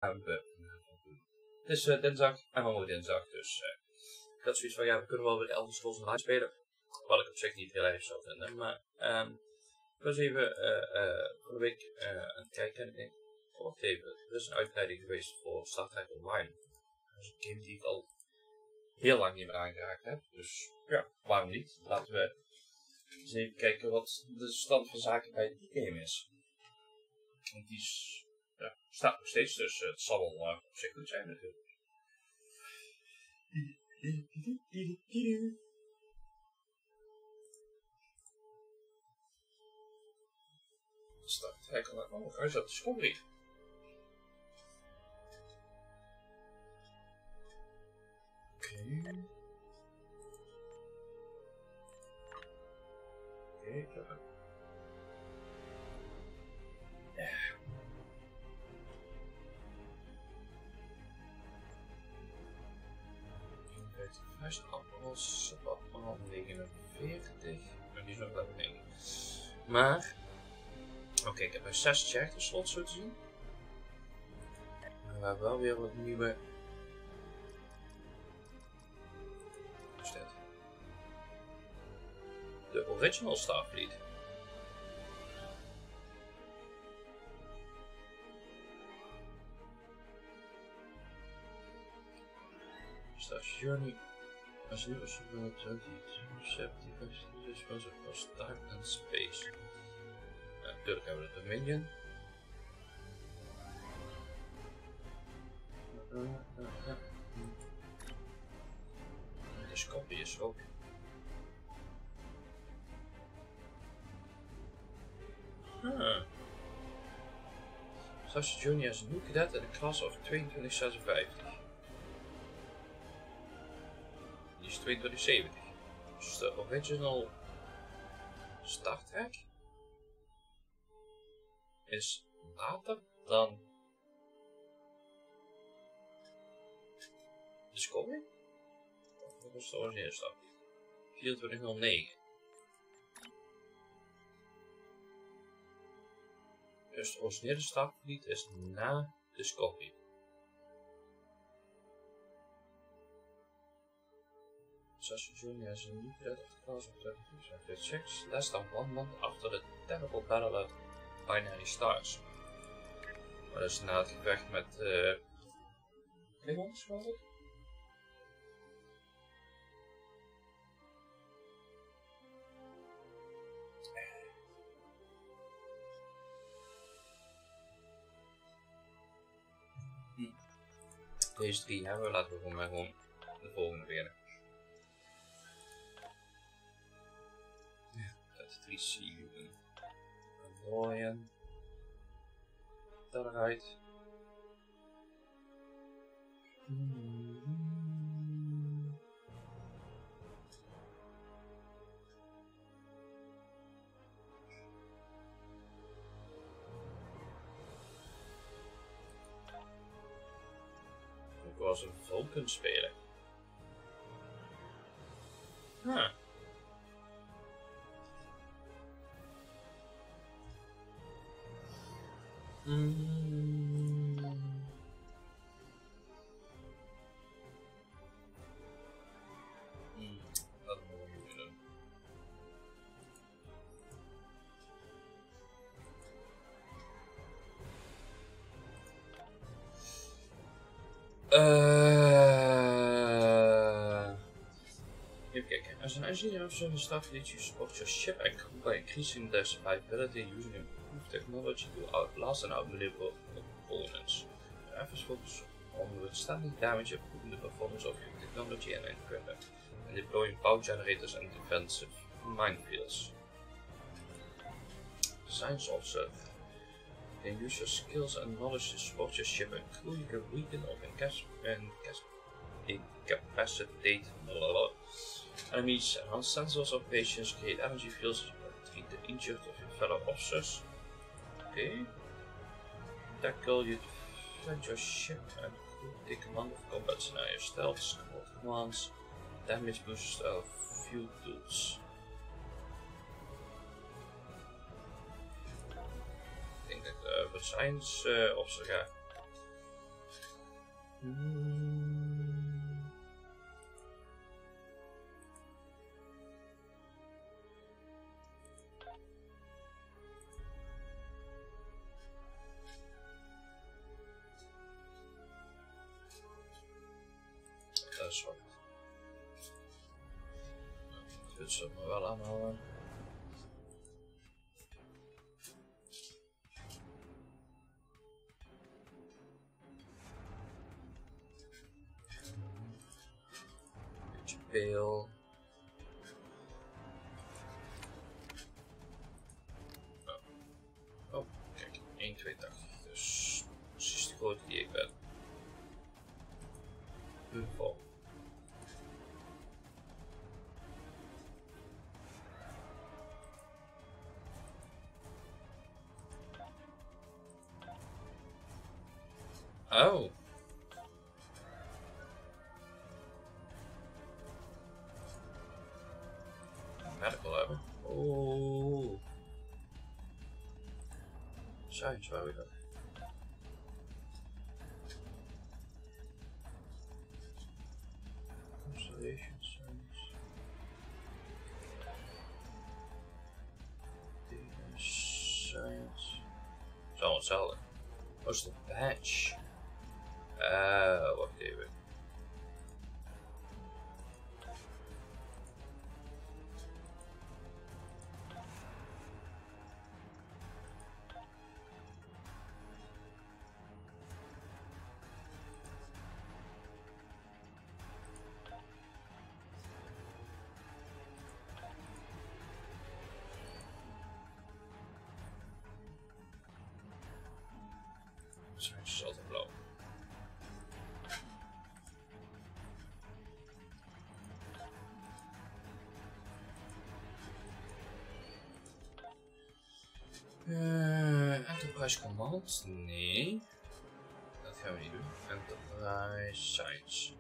gaan we doen. Het is dinsdag en vanmorgen dinsdag, dus ik had zoiets van, ja, we kunnen wel weer Elder Scrolls Online spelen. Wat ik op zich niet heel erg zou vinden, maar ik was even van de week aan het kijken en ik denk, wacht even, er is een uitbreiding geweest voor Star Trek Online. Dat is een game die ik al heel lang niet meer aangeraakt heb, dus ja, waarom niet? Laten we eens even kijken wat de stand van zaken bij die game is. Want die staat nog steeds, dus het zal wel op zich goed zijn natuurlijk. Star Trek Online. Oh, hij zat Discovery. Oké, hij is appel 49, maar die is nog wel beneden. Maar, oké, ik heb er 6 chapters slot zo te zien. Maar we hebben wel weer wat nieuwe. Wat is dit? De original Starfleet. Star's Journey. As new as well 2075 responsive for time and space. Natuurlijk hebben we de Dominion. De Scopie is ook. Star's Journey as a new cadet in the class of 2256. Die is 2270. Dus de original Star Trek is later dan Discovery? Of wat was de originele Star Trek? 2409. Dus de originele Starfleet is na Discovery. Sasha Jr. has a new cadet of the class of 2056, less than 1 month after the terrible battle at Binary Stars. Maar dat is na het gevecht met Klingons, geloof ik. Deze 3 hebben we, laten we gewoon de volgende beginnen. Receive Andorian daaruit. Ik was een Vulcan spelen. Dat moet ik nu doen. Even kijken. As an engineer officer in Starfleet, you support your ship and crew by increasing their survivability using improved technology to outlast and outmaneuver opponents. Your efforts focus on withstanding damage, improving the performance of your technology and equipment, and deploying power generators and defensive minefields. Science officer. You can use your skills and knowledge to support your ship and crew. You can weaken or incapacitate enemies, enhance sensors operations, create energy fields, treat the injured of your fellow officers. Okay. Tackle, you defend your ship and crew, take command of combat scenarios, stealth, squad commands, damage boost, fuel tools. Ik denk dat ik voor science officer ga. Dat is wat. Dit zou me wel aanhouden. Beetje peel. Oh, kijk, 1,82. Dus precies de grootte die ik ben. Vol. Oh. Medical hebben. Oh. Science, waar we dat? Constellation science. Data science. Zo hetzelfde. Wat is de patch? Wacht even. Science is altijd blauw. Enterprise Command? Nee. Dat gaan we niet doen. Enterprise Science.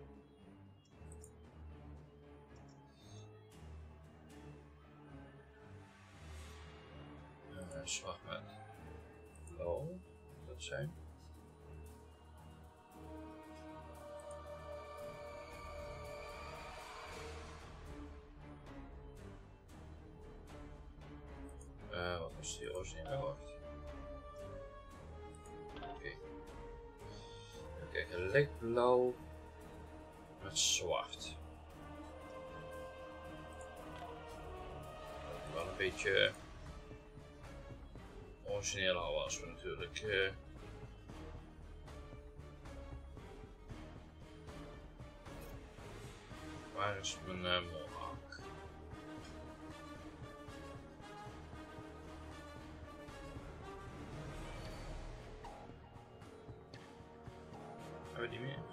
Zwart met blauw. Dat zijn. Wat is die originele? Wacht. Oké. Even kijken, lichtblauw met zwart. Wel een beetje origineel houden als we natuurlijk. Waar is mijn mohawk? Hebben we die meer?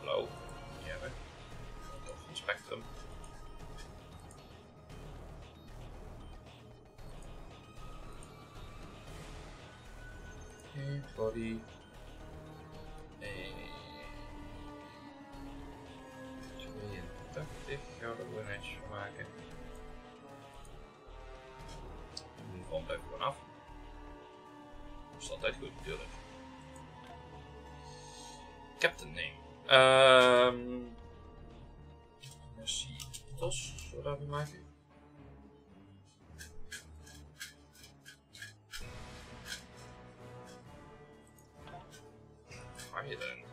Blauw. Die hebben we. Of een spectrum. Oké, body. 82. Gaan we er weer netjes van maken. De grond blijft gewoon af. Dat is altijd goed natuurlijk. Captain name. Merci. Tos, zullen we dat weer maken? Ga je erin?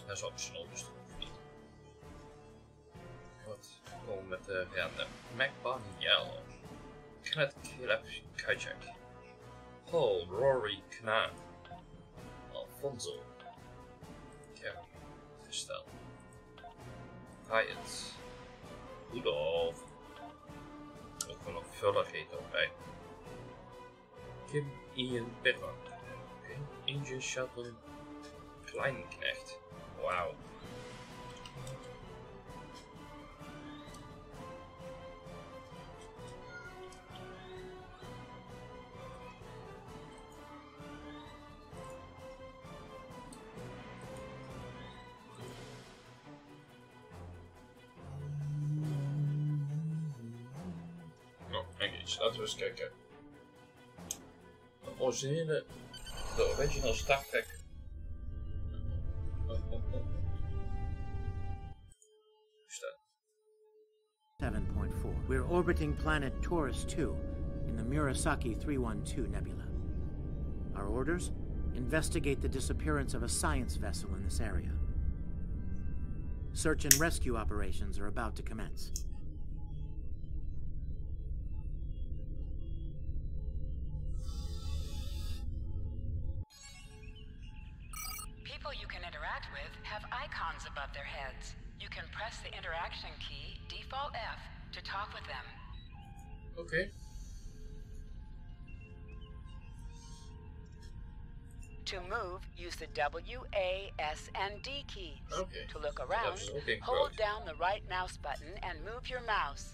Dat is optional, dus dat hoeft niet. Wat? Gewoon met de random. MacBunny Yellow. Kinetic Kajak. Paul Rory Knaan. Alfonso. Kevin. Gestel. Hyatt. Rudolf. Ook nog vulligheid erbij. Kim Ian Perron. Okay. Inge Shelton Kleinknecht. Wauw. Laten we eens kijken. De originele, de original Star Trek. Staat. 7.4. We're orbiting planet Taurus 2 in the Murasaki 312 nebula. Our orders? Investigate the disappearance of a science vessel in this area. Search and rescue operations are about to commence. People you can interact with have icons above their heads. You can press the interaction key, default F, to talk with them. Okay. To move, use the W, A, S, and D keys. Okay. To look around, hold down the right mouse button and move your mouse.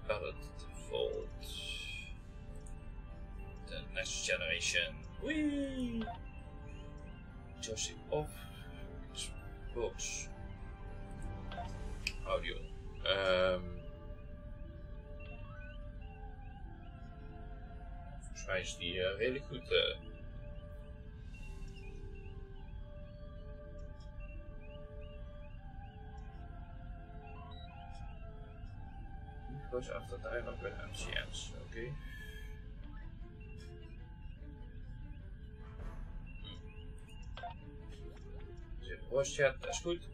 Ballot default. The next generation. Whee! Joystick off. Xbox. Audio. Volgens mij is die redelijk goed. Goes after dialogue with MCNs. Okay. Voice chat, dat is goed.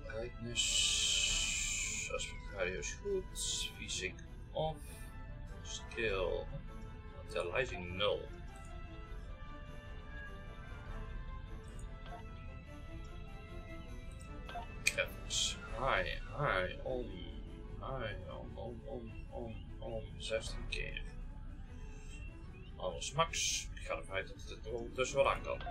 Brightness, aspect radio is goed. V-sync off. Skill. Utilizing 0. Graphics. High, on 16 keer. Alles max. Ik ga ervan uit dat het er ondertussen wel aan kan.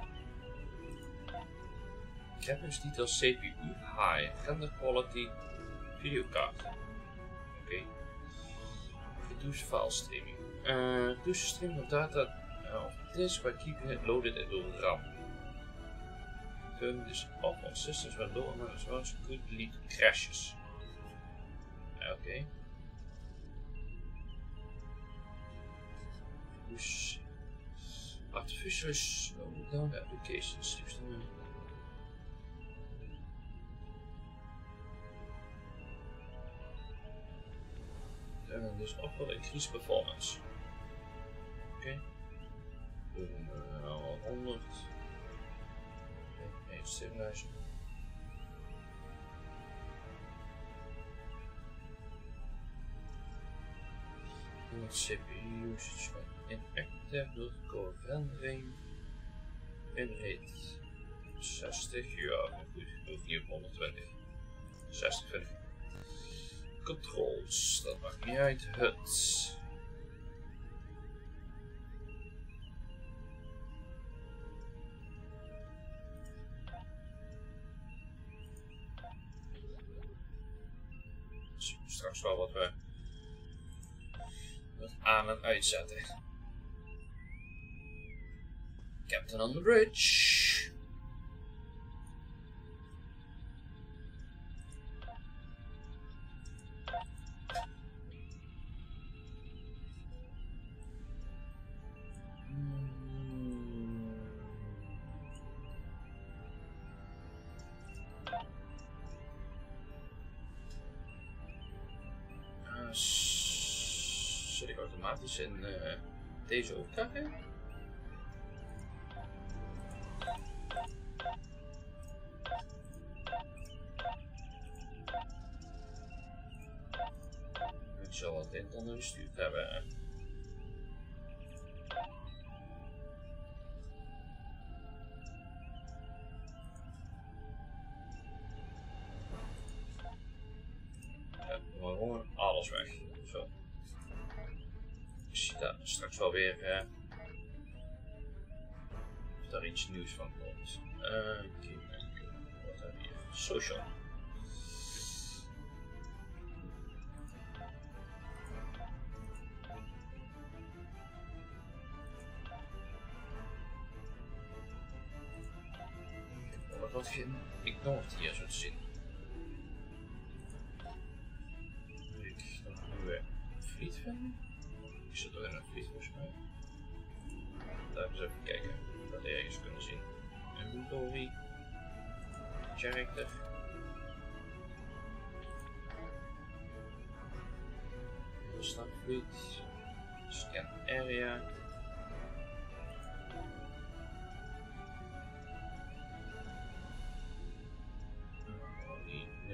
Graphics details CPU high. Render quality videokaart. Oké. Reduce file streaming. Reduce streaming of data of disk by keeping it loaded into RAM. Turn this off on systems when low amount of rounds could lead to crashes. Oké. Dus artificially slow down the application. En dus ook wel increase performance. Oké. Doen we al 100. Nee, stabilizer. CPU usage van inactive door rendering. Inrate 60, ja, goed, ook niet op 120. 60 vind ik. Controls, dat maakt niet uit. HUD. Straks wel wat we aan en uitzetten. Captain on the bridge. Zit ik automatisch in deze overtuiging? Ik zal het in dan gestuurd hebben. Ja, waarom? alles weg. Zo. Ik zie daar straks wel weer of daar iets nieuws van komt. Wat hebben we hier? Social. Wat geïgnoreerd hier zo te zien. Wil ik nog een nieuwe vliet vinden? Ik zit er in een vliet volgens mij. Laten we eens even kijken of we dat ergens kunnen zien. Inventory. Character. Starfleet. Scan area.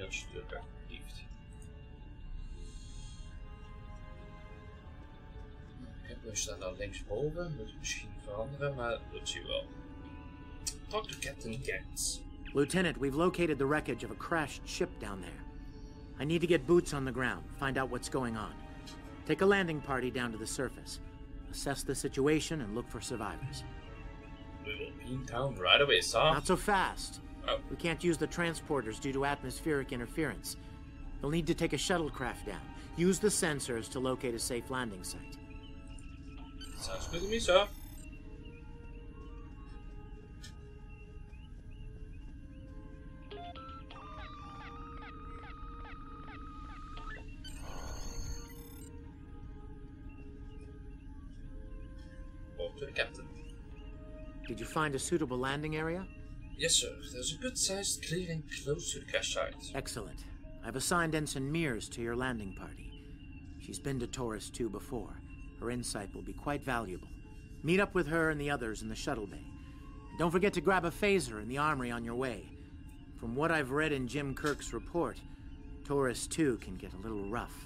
Stuk actief. We staan daar linksboven, moet ik misschien veranderen, maar dat zie je wel. Talk to Captain Getz. Lieutenant, we've located the wreckage of a crashed ship down there. I need to get boots on the ground, find out what's going on. Take a landing party down to the surface. Assess the situation and look for survivors. We will be in town right away, sir. Not so fast. Oh. We can't use the transporters due to atmospheric interference. You'll need to take a shuttlecraft down. Use the sensors to locate a safe landing site. Sounds good to me, sir. Over to the captain. Did you find a suitable landing area? Yes, sir. There's a good-sized clearing close to the crash site. Excellent. I've assigned Ensign Mears to your landing party. She's been to Taurus 2 before. Her insight will be quite valuable. Meet up with her and the others in the shuttle bay. Don't forget to grab a phaser in the armory on your way. From what I've read in Jim Kirk's report, Taurus 2 can get a little rough.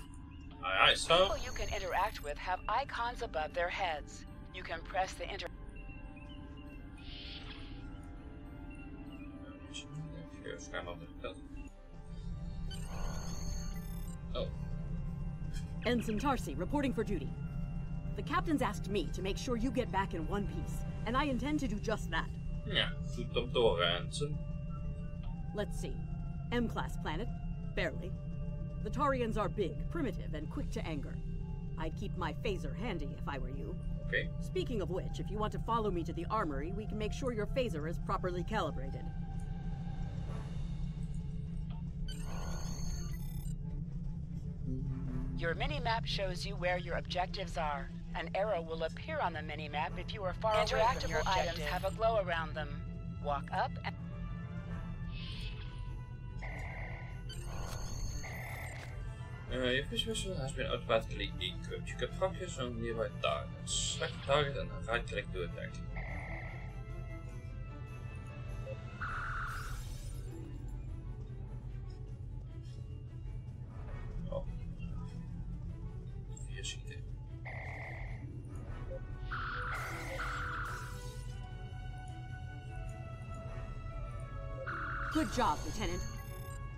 Aye, aye, sir. People you can interact with have icons above their heads. You can press the Oh. Ensign Tarsi, reporting for duty. The captain's asked me to make sure you get back in one piece, and I intend to do just that. Ja, goed om door, Ensign. Let's see. M-class planet? Barely. The Tarians are big, primitive, and quick to anger. I'd keep my phaser handy if I were you. Okay. Speaking of which, if you want to follow me to the armory, we can make sure your phaser is properly calibrated. Your mini-map shows you where your objectives are. An arrow will appear on the mini-map if you are far away from your objective. Interactable items have a glow around them. Walk up and... Your fish vessel has been automatically equipped. You can focus on nearby targets. Select the target and right-click to attack. Oh. 4 schieten. Good job, Lieutenant.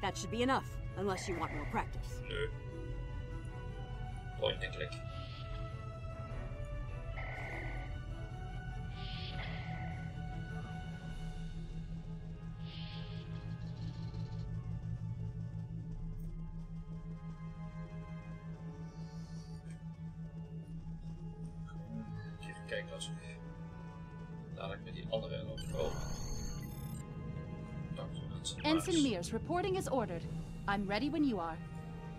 That should be enough, unless you want more practice. No. Point and click. Even kijken als ik dadelijk met die andere nog go. Ensign Mears, reporting as ordered. I'm ready when you are.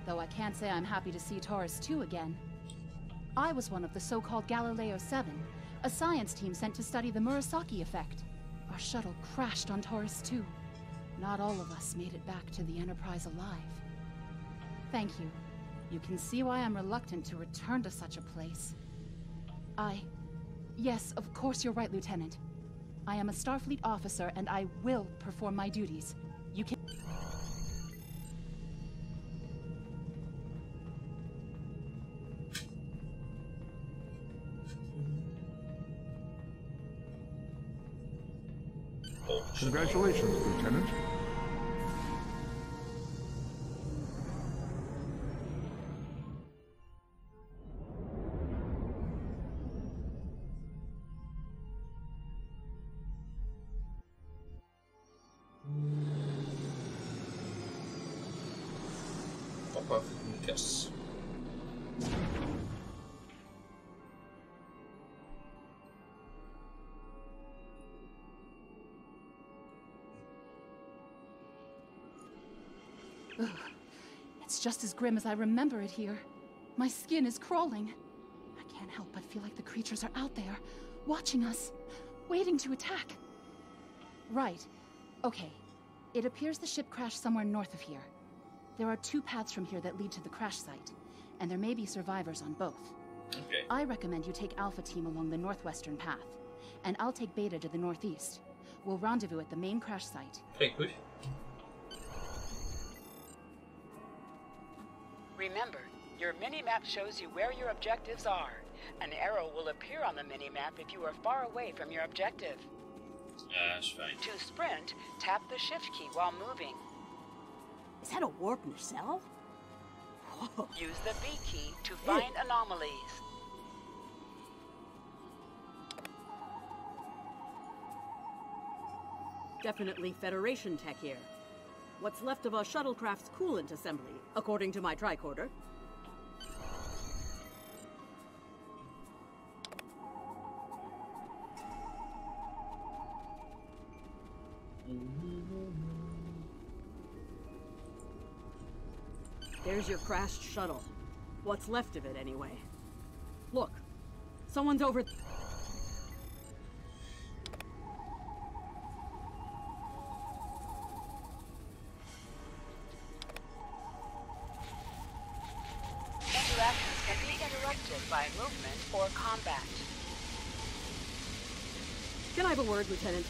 Though I can't say I'm happy to see Taurus 2 again. I was one of the so-called Galileo 7, a science team sent to study the Murasaki effect. Our shuttle crashed on Taurus 2. Not all of us made it back to the Enterprise alive. Thank you. You can see why I'm reluctant to return to such a place. Yes, of course you're right, Lieutenant. I am a Starfleet officer, and I will perform my duties. You can... Congratulations, Lieutenant. Paprika's. Ugh. It's just as grim as I remember it here. My skin is crawling. I can't help but feel like the creatures are out there, watching us, waiting to attack. Right. Okay. It appears the ship crashed somewhere north of here. There are 2 paths from here that lead to the crash site, and there may be survivors on both. Okay. I recommend you take Alpha Team along the northwestern path, and I'll take Beta to the northeast. We'll rendezvous at the main crash site. Klinkt goed. Remember, your mini-map shows you where your objectives are. An arrow will appear on the mini-map if you are far away from your objective. Ja, is fijn. To sprint, tap the shift key while moving. Is that a warp nacelle? Whoa. Use the B key to find anomalies. Definitely Federation tech here. What's left of a shuttlecraft's coolant assembly, according to my tricorder. There's your crashed shuttle. What's left of it, anyway. Look, someone's over... Interactions can be interrupted by movement or combat. Can I have a word, Lieutenant?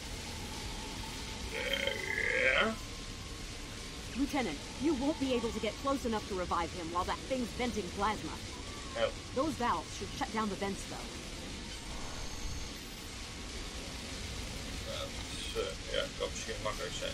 Ja. Lieutenant, you won't be able to get close enough to revive him while that thing's venting plasma. Oh. Those valves should shut down the vents, though. Ja, dat kan misschien makkelijk zijn.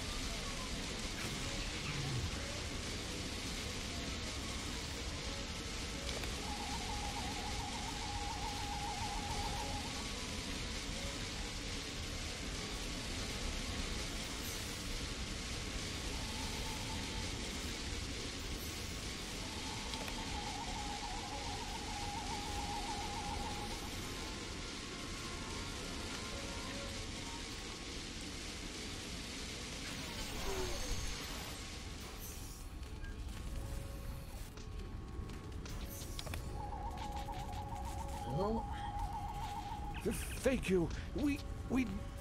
Thank you.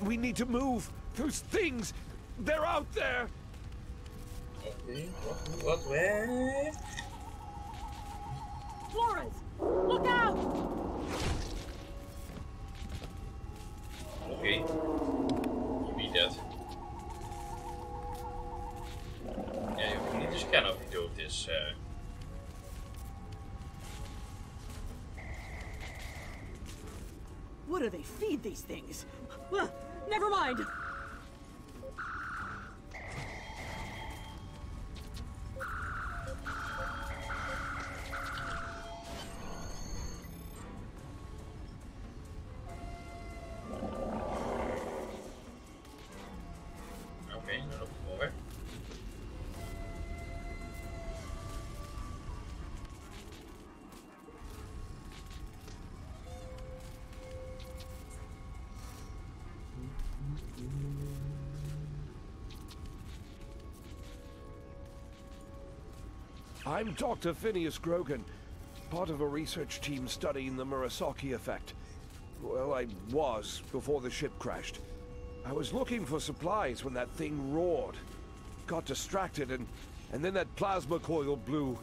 We need to move. Those things, they're out there. Oké, wat weg. Flores, look out! Oké. Je biedt het. Ja, je hoeft niet te scannen of hij dood is. What do they feed these things? Never mind! Oké, dan loop ik gewoon weg. I'm Dr. Phineas Grogan, part of a research team studying the Murasaki effect. Well, I was before the ship crashed. I was looking for supplies when that thing roared. Got distracted and then that plasma coil blew.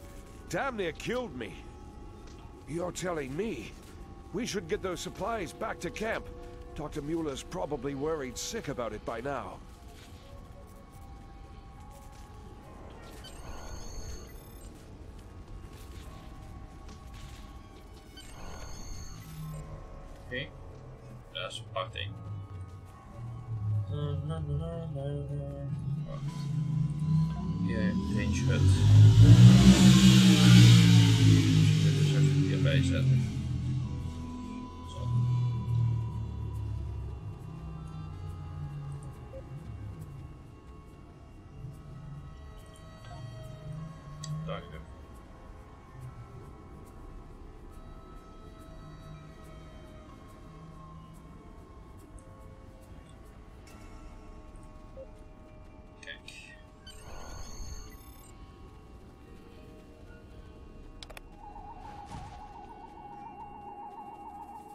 Damn near killed me. You're telling me we should get those supplies back to camp. Dr. Mueller's probably worried sick about it by now. Oké, dat is part 1. Wacht. Hier, range hut. Dus dit is even hierbij zetten. Zo. Dank u.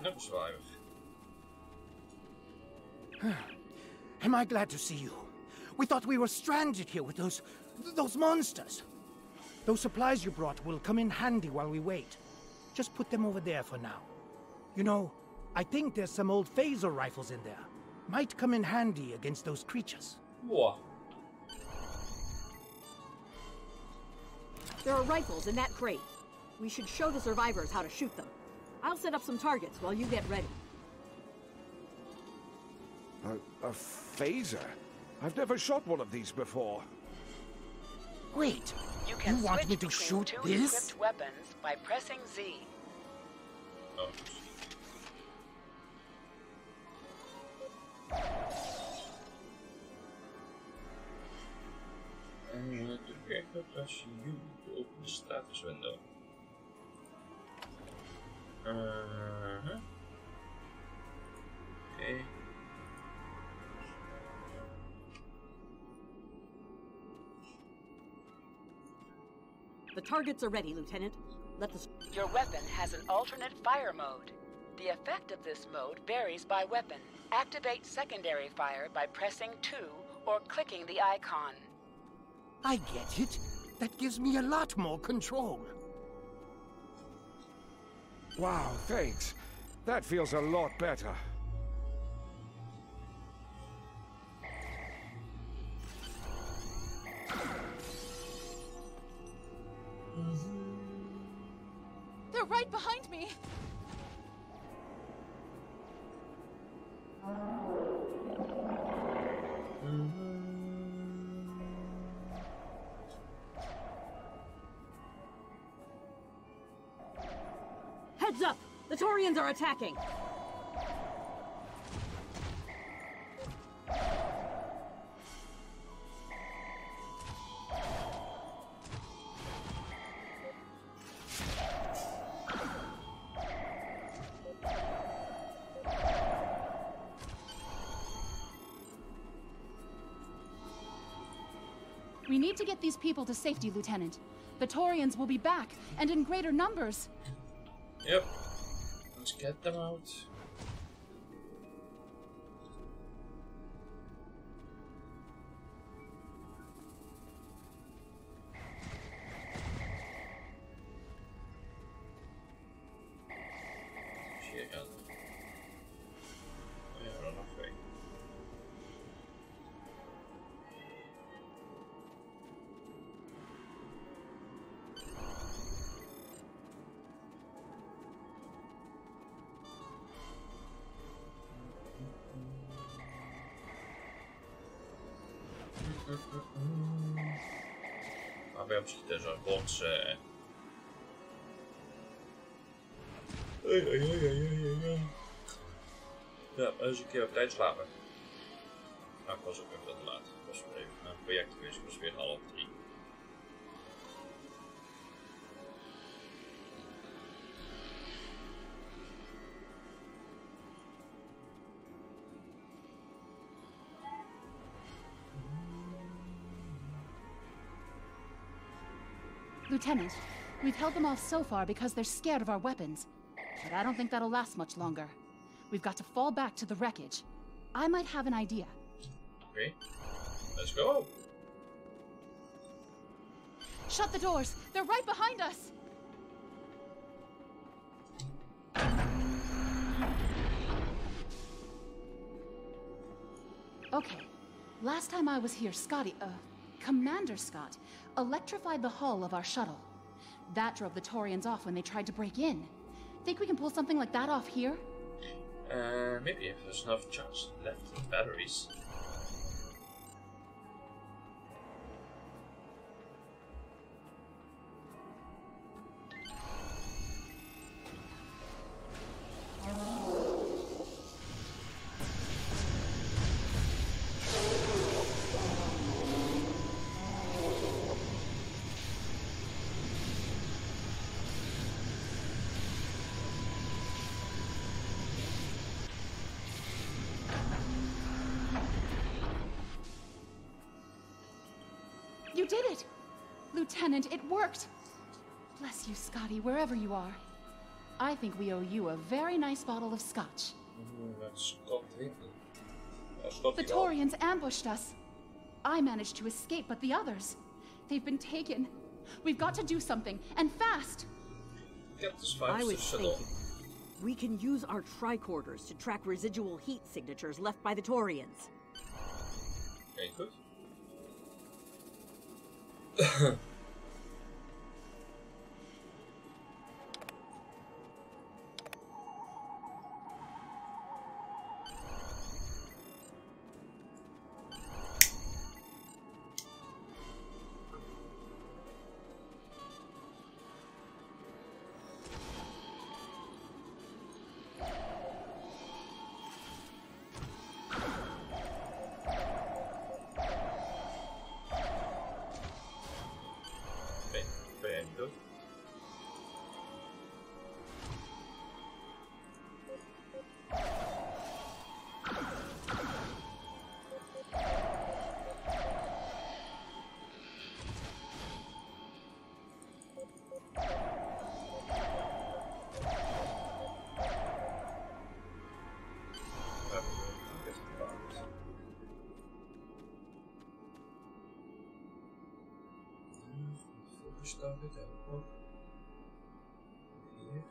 I'm a survivor. Am I glad to see you? We thought we were stranded here with those monsters. Those supplies you brought will come in handy while we wait. Just put them over there for now. You know, I think there's some old phaser rifles in there. Might come in handy against those creatures. What? There are rifles in that crate. We should show the survivors how to shoot them. I'll set up some targets while you get ready. A phaser? I've never shot one of these before. Wait, You can you want switch me to between shoot two this? equipped weapons by pressing Z. Oh. Druk even press U to open the status window. Okay. The targets are ready, Lieutenant. Let the... Your weapon has an alternate fire mode. The effect of this mode varies by weapon. Activate secondary fire by pressing 2 or clicking the icon. I get it. That gives me a lot more control. Wow, thanks. That feels a lot better. They're right behind me! Heads up! The Taurians are attacking! We need to get these people to safety, Lieutenant. The Taurians will be back, and in greater numbers. Yep. Let's get them out. Hier gaan. Ja, we nog twee. Maar we hebben zo'n bots. Ja, eens een keer op tijd slapen. Nou, ik was ook even te laat. Ik was weer even naar een project geweest. Ik was weer 2:30. Lieutenant, we've held them off so far because they're scared of our weapons. But I don't think that'll last much longer. We've got to fall back to the wreckage. I might have an idea. Okay, let's go. Shut the doors! They're right behind us! Okay. Last time I was here, Commander Scott, electrified the hull of our shuttle. That drove the Taurians off when they tried to break in. Think we can pull something like that off here? Maybe if there's enough charge left in batteries. You did it! Lieutenant, it worked! Bless you, Scotty, wherever you are. I think we owe you a very nice bottle of scotch. The Taurians ambushed us. I managed to escape, but the others, they've been taken. We've got to do something, and fast. I was thinking, we can use our tricorders to track residual heat signatures left by the Taurians. Okay, good. Staat dit ook hier.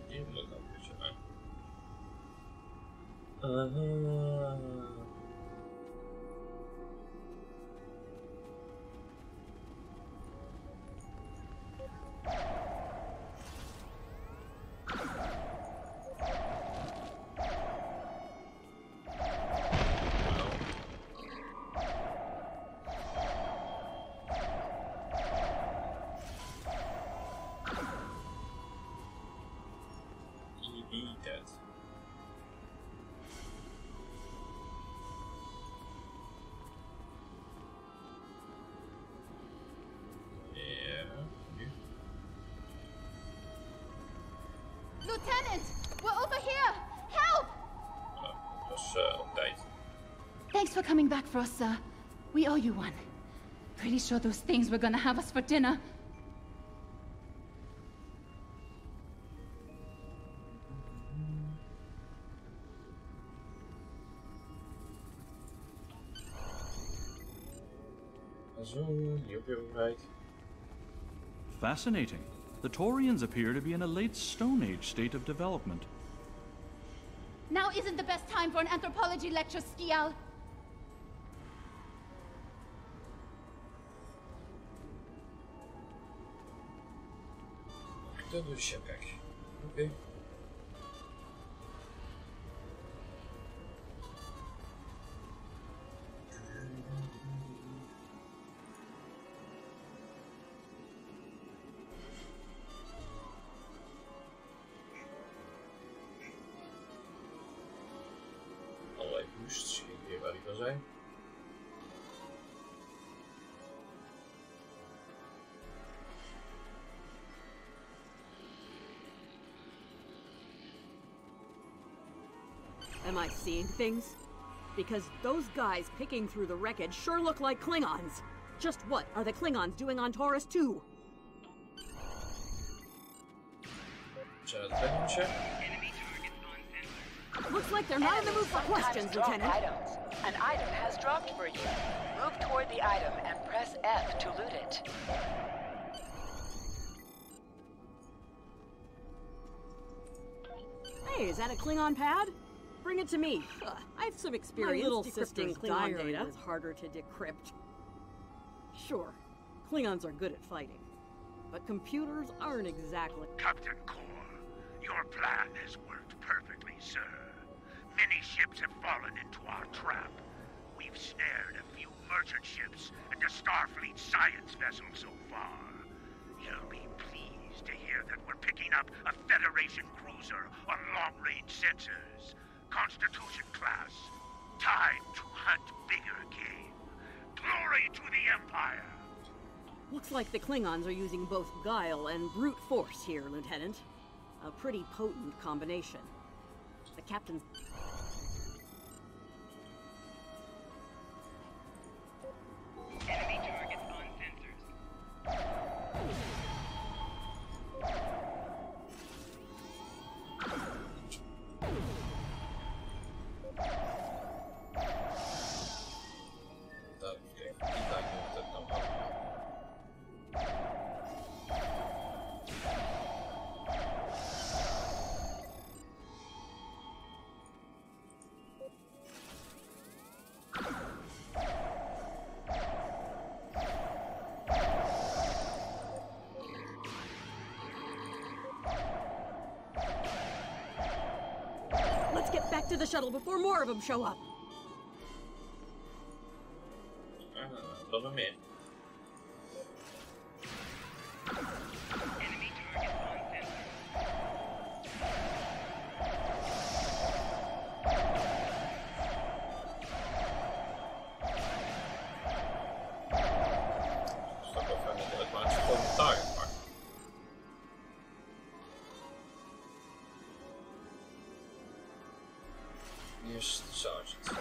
Hier moet ik ook een beetje aan. Lieutenant! We're over here! Help! Op tijd. Thanks for coming back for us, sir. We owe you one. Pretty sure those things were gonna have us for dinner. Fascinating. The Taurians appear to be in a late Stone Age state of development. Now isn't the best time for an anthropology lecture, Skial. Dat dus, ja, kijk. Oké. Allerlei boosts, geen idee waar die kan zijn. Am I seeing things? Because those guys picking through the wreckage sure look like Klingons. Just what are the Klingons doing on Taurus 2? Looks like they're not in the mood for questions, Lieutenant. Items. An item has dropped for you. Move toward the item and press F to loot it. Hey, is that a Klingon pad? Bring it to me. I have some experience. My little sister's Klingon data is harder to decrypt. Sure, Klingons are good at fighting, but computers aren't exactly. Captain Core, your plan has worked perfectly, sir. Many ships have fallen into our trap. We've snared a few merchant ships and a Starfleet science vessel so far. You'll be pleased to hear that we're picking up a Federation cruiser on long-range sensors. Constitution class. Time to hunt bigger game. Glory to the Empire. Looks like the Klingons are using both guile and brute force here, Lieutenant. A pretty potent combination. The captain's... Enemy targets on sensors. Let's get back to the shuttle before more of them show up. Dat nog meer. Enemy targets on sensors. Stap even niet, maar het is gewoon een target pakken. Eerst de sergeant.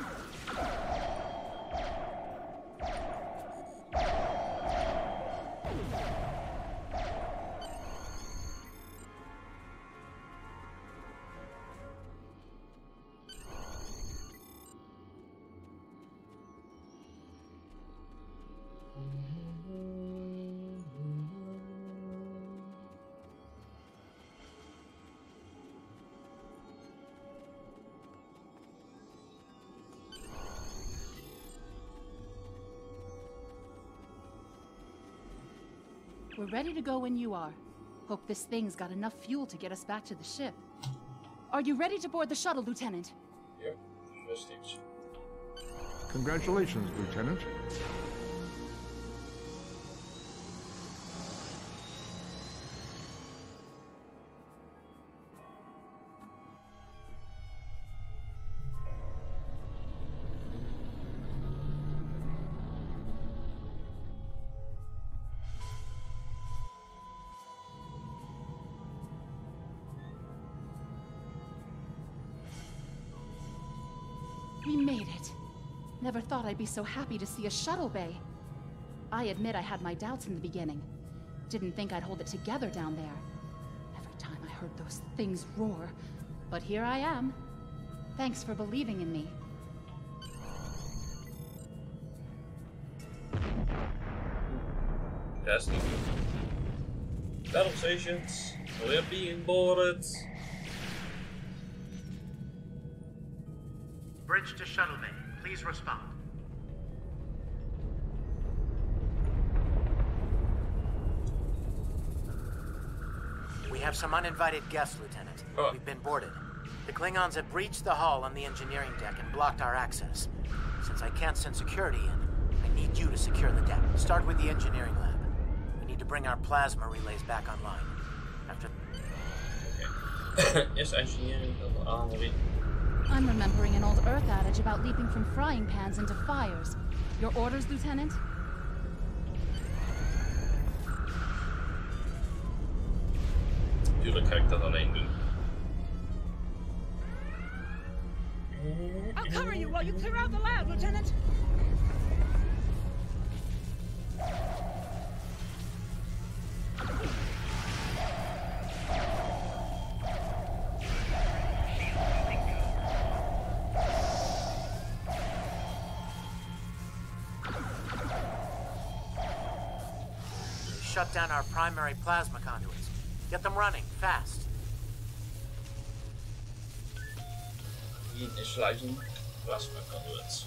We're ready to go when you are. Hope this thing's got enough fuel to get us back to the ship. Are you ready to board the shuttle, Lieutenant? Yep, investigation. Congratulations, Lieutenant. We made it. Never thought I'd be so happy to see a shuttle bay. I admit I had my doubts in the beginning. Didn't think I'd hold it together down there. Every time I heard those things roar. But here I am. Thanks for believing in me. That's not good. Battle stations, we're being boarded. Bridge to shuttle bay. Please respond. We have some uninvited guests, Lieutenant. Oh. We've been boarded. The Klingons have breached the hull on the engineering deck and blocked our access. Since I can't send security in, I need you to secure the deck. Start with the engineering lab. We need to bring our plasma relays back online. After... Yes, engineering, dan armory. I'm remembering an old Earth adage about leaping from frying pans into fires. Your orders, Lieutenant? Tuurlijk ga ik dat alleen doen. I'll cover you while you clear out the lab, Lieutenant. Shut down our primary plasma conduits. Get them running, fast. Reinitializing plasma conduits.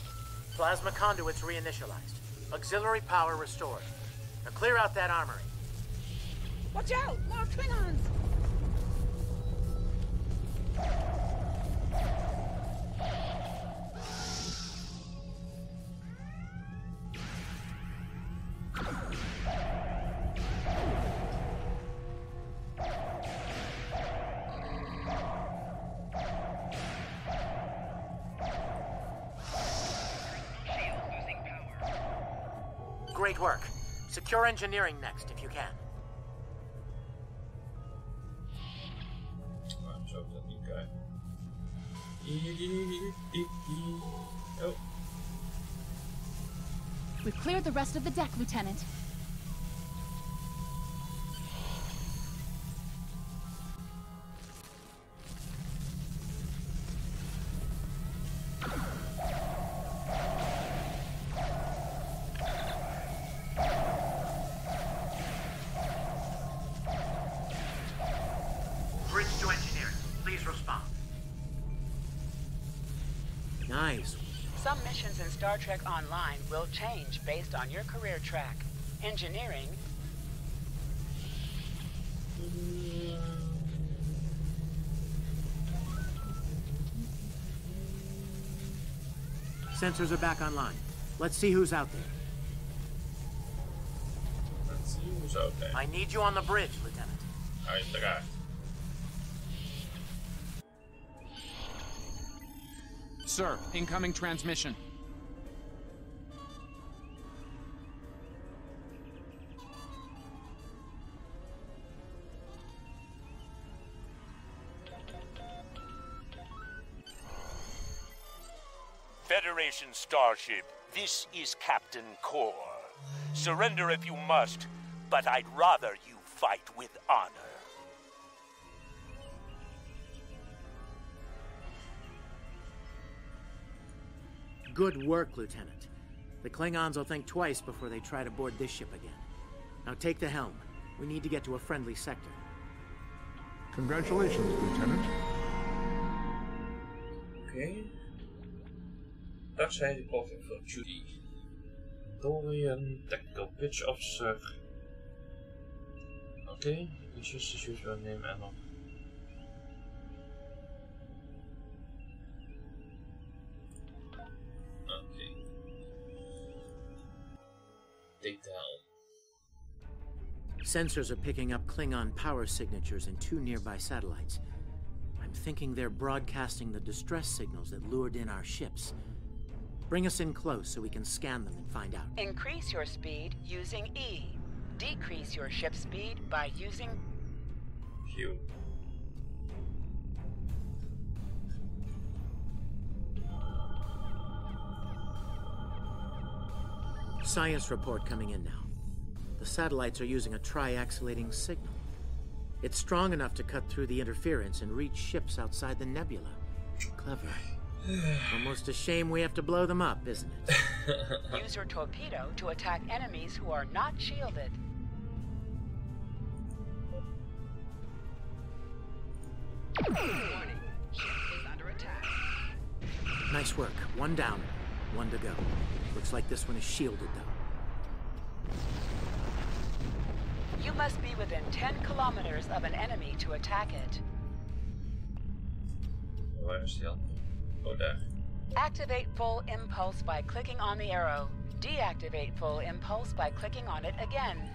Plasma conduits reinitialized. Auxiliary power restored. Now clear out that armory. Watch out! More Klingons! Great work. Secure engineering next, if you can. Zo, dat niet krijgen. Oh. We've cleared the rest of the deck, Lieutenant. Bridge to engineering. Please respond. Nice. Some missions in Star Trek Online will change based on your career track. Engineering. Sensors are back online. Let's see who's out there. Let's see who's out there. I need you on the bridge, Lieutenant. Uiteraard. Sir, incoming transmission. Federation starship, this is Captain Core. Surrender if you must, but I'd rather you fight with honor. Good work, Lieutenant. The Klingons will think twice before they try to board this ship again. Now take the helm. We need to get to a friendly sector. Congratulations, Lieutenant. Oké. Dankzij reporting voor Judy. Dorian, Tactical Pitch Officer. Oké, just as usual name en nog. Oké. Detail. Sensors are picking up Klingon power signatures in 2 nearby satellites. I'm thinking they're broadcasting the distress signals that lured in our ships. Bring us in close so we can scan them and find out. Increase your speed using E. Decrease your ship speed by using Q. Science report coming in now. The satellites are using a triaxilating signal. It's strong enough to cut through the interference and reach ships outside the nebula. Clever. Almost a shame we have to blow them up, isn't it? use your torpedo to attack enemies who are not shielded. Warning. Ship is under attack. Nice work. 1 down, 1 to go. Looks like this one is shielded, though. You must be within 10 kilometers of an enemy to attack it. Waar is die al? Oh, daar. Activate full impulse by clicking on the arrow. Deactivate full impulse by clicking on it again.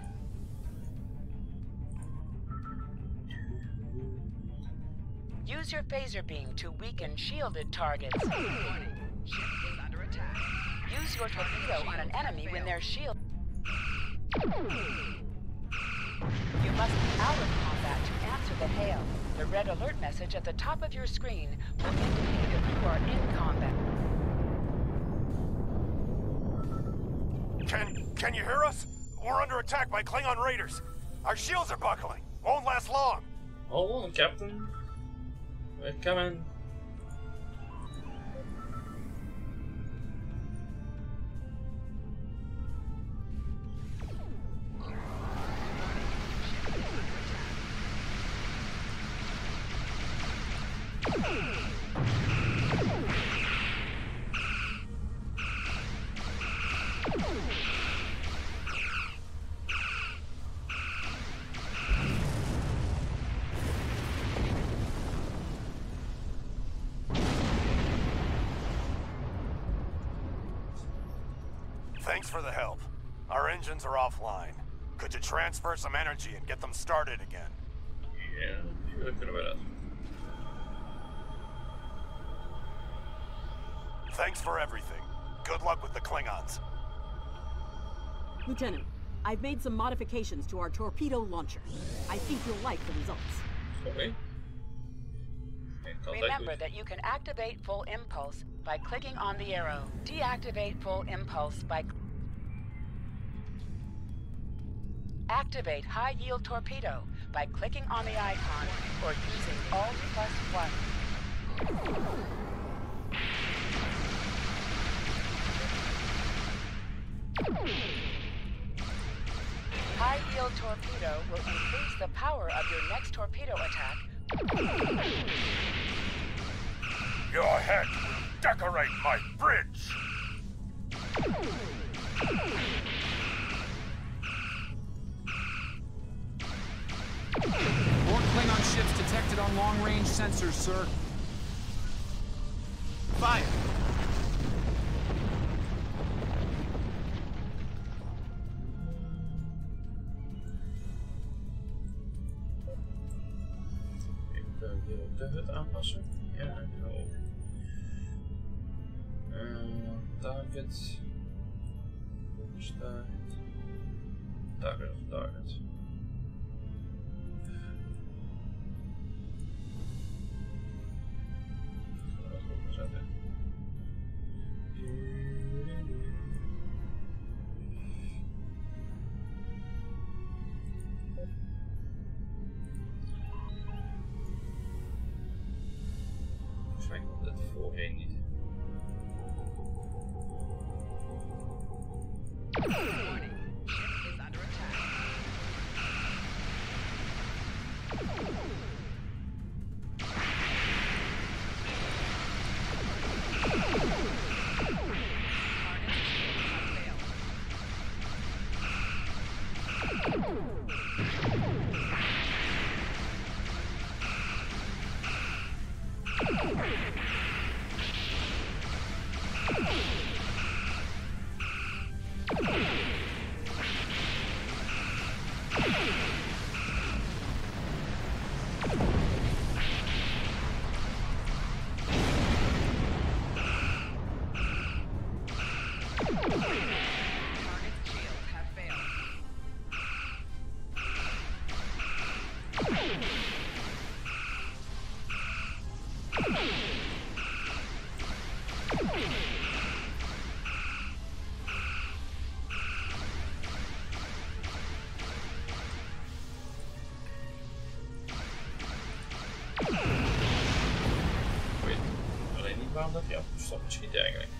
Use your phaser beam to weaken shielded targets. Warning. Ship is under attack. Use your torpedo on an enemy when they're shielded. You must be out of combat to answer the hail. The red alert message at the top of your screen will indicate if you are in combat. Can you hear us? We're under attack by Klingon raiders. Our shields are buckling. Won't last long. Hold on, Captain. We're coming. Thanks for the help. Our engines are offline. Could you transfer some energy and get them started again? Ja, natuurlijk kunnen we dat. Thanks for everything. Good luck with the Klingons. Lieutenant, I've made some modifications to our torpedo launcher. I think you'll like the results. Okay. Remember that you can activate full impulse by clicking on the arrow. Deactivate full impulse by activate high-yield torpedo by clicking on the icon or using Alt+1. High-yield torpedo will increase the power of your next torpedo attack. Your head will decorate my bridge! More Klingon ships detected on long-range sensors, sir. Fire! De hut aanpassen? Ja, nou. Target. Target of target. Volgens mij komt het voorheen niet. Warning. Ship is under attack. Waarom dat hij af moet stoppen schieten eigenlijk?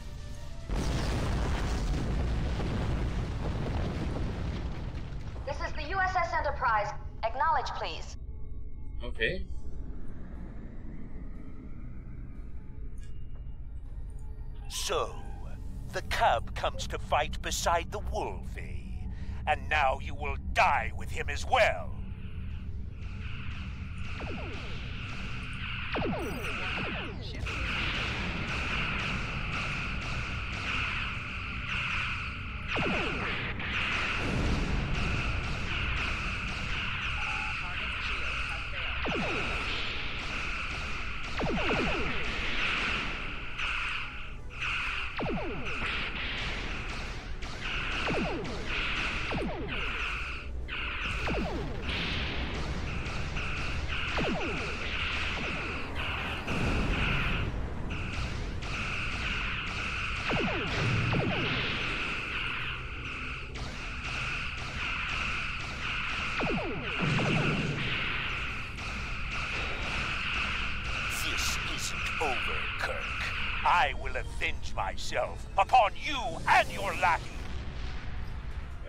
This is the USS Enterprise. Acknowledge, please. Okay. So, the cub comes to fight beside the wolfie, and now you will die with him as well. This isn't over, Kirk. I will avenge myself upon you and your lackey.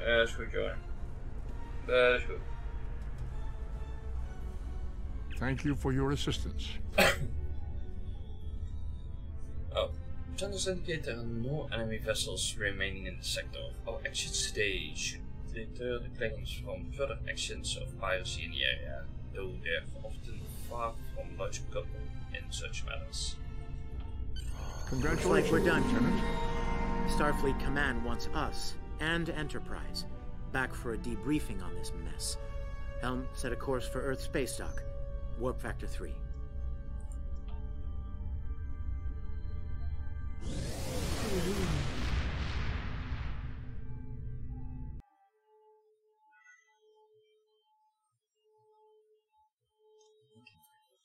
Dat is goed, jongen. Dat is goed. Thank you for your assistance. Oh. Senders indicate there are no enemy vessels remaining in the sector. Our actions today should deter the Klingons from further actions of piracy in the area, though they are often far from logical in such matters. Looks like we're done, Lieutenant. Starfleet Command wants us and Enterprise back for a debriefing on this mess. Helm, set a course for Earth space dock. Warp factor 3.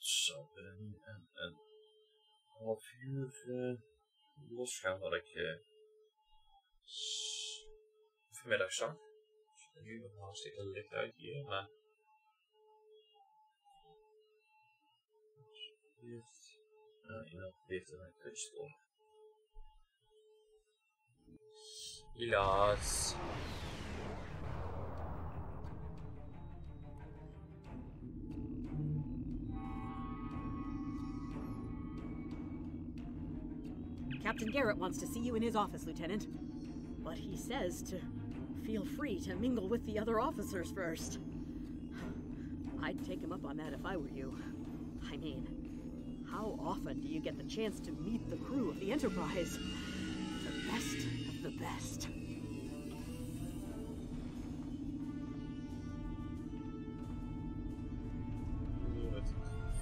Zo, een half uur losgaan wat ik vanmiddag zag. Nu nog hartstikke licht uit hier, maar iemand heeft er een kunststof. Helaas. Captain Garrett wants to see you in his office, Lieutenant. But he says to feel free to mingle with the other officers first. I'd take him up on that if I were you. I mean, how often do you get the chance to meet the crew of the Enterprise? The best of the best.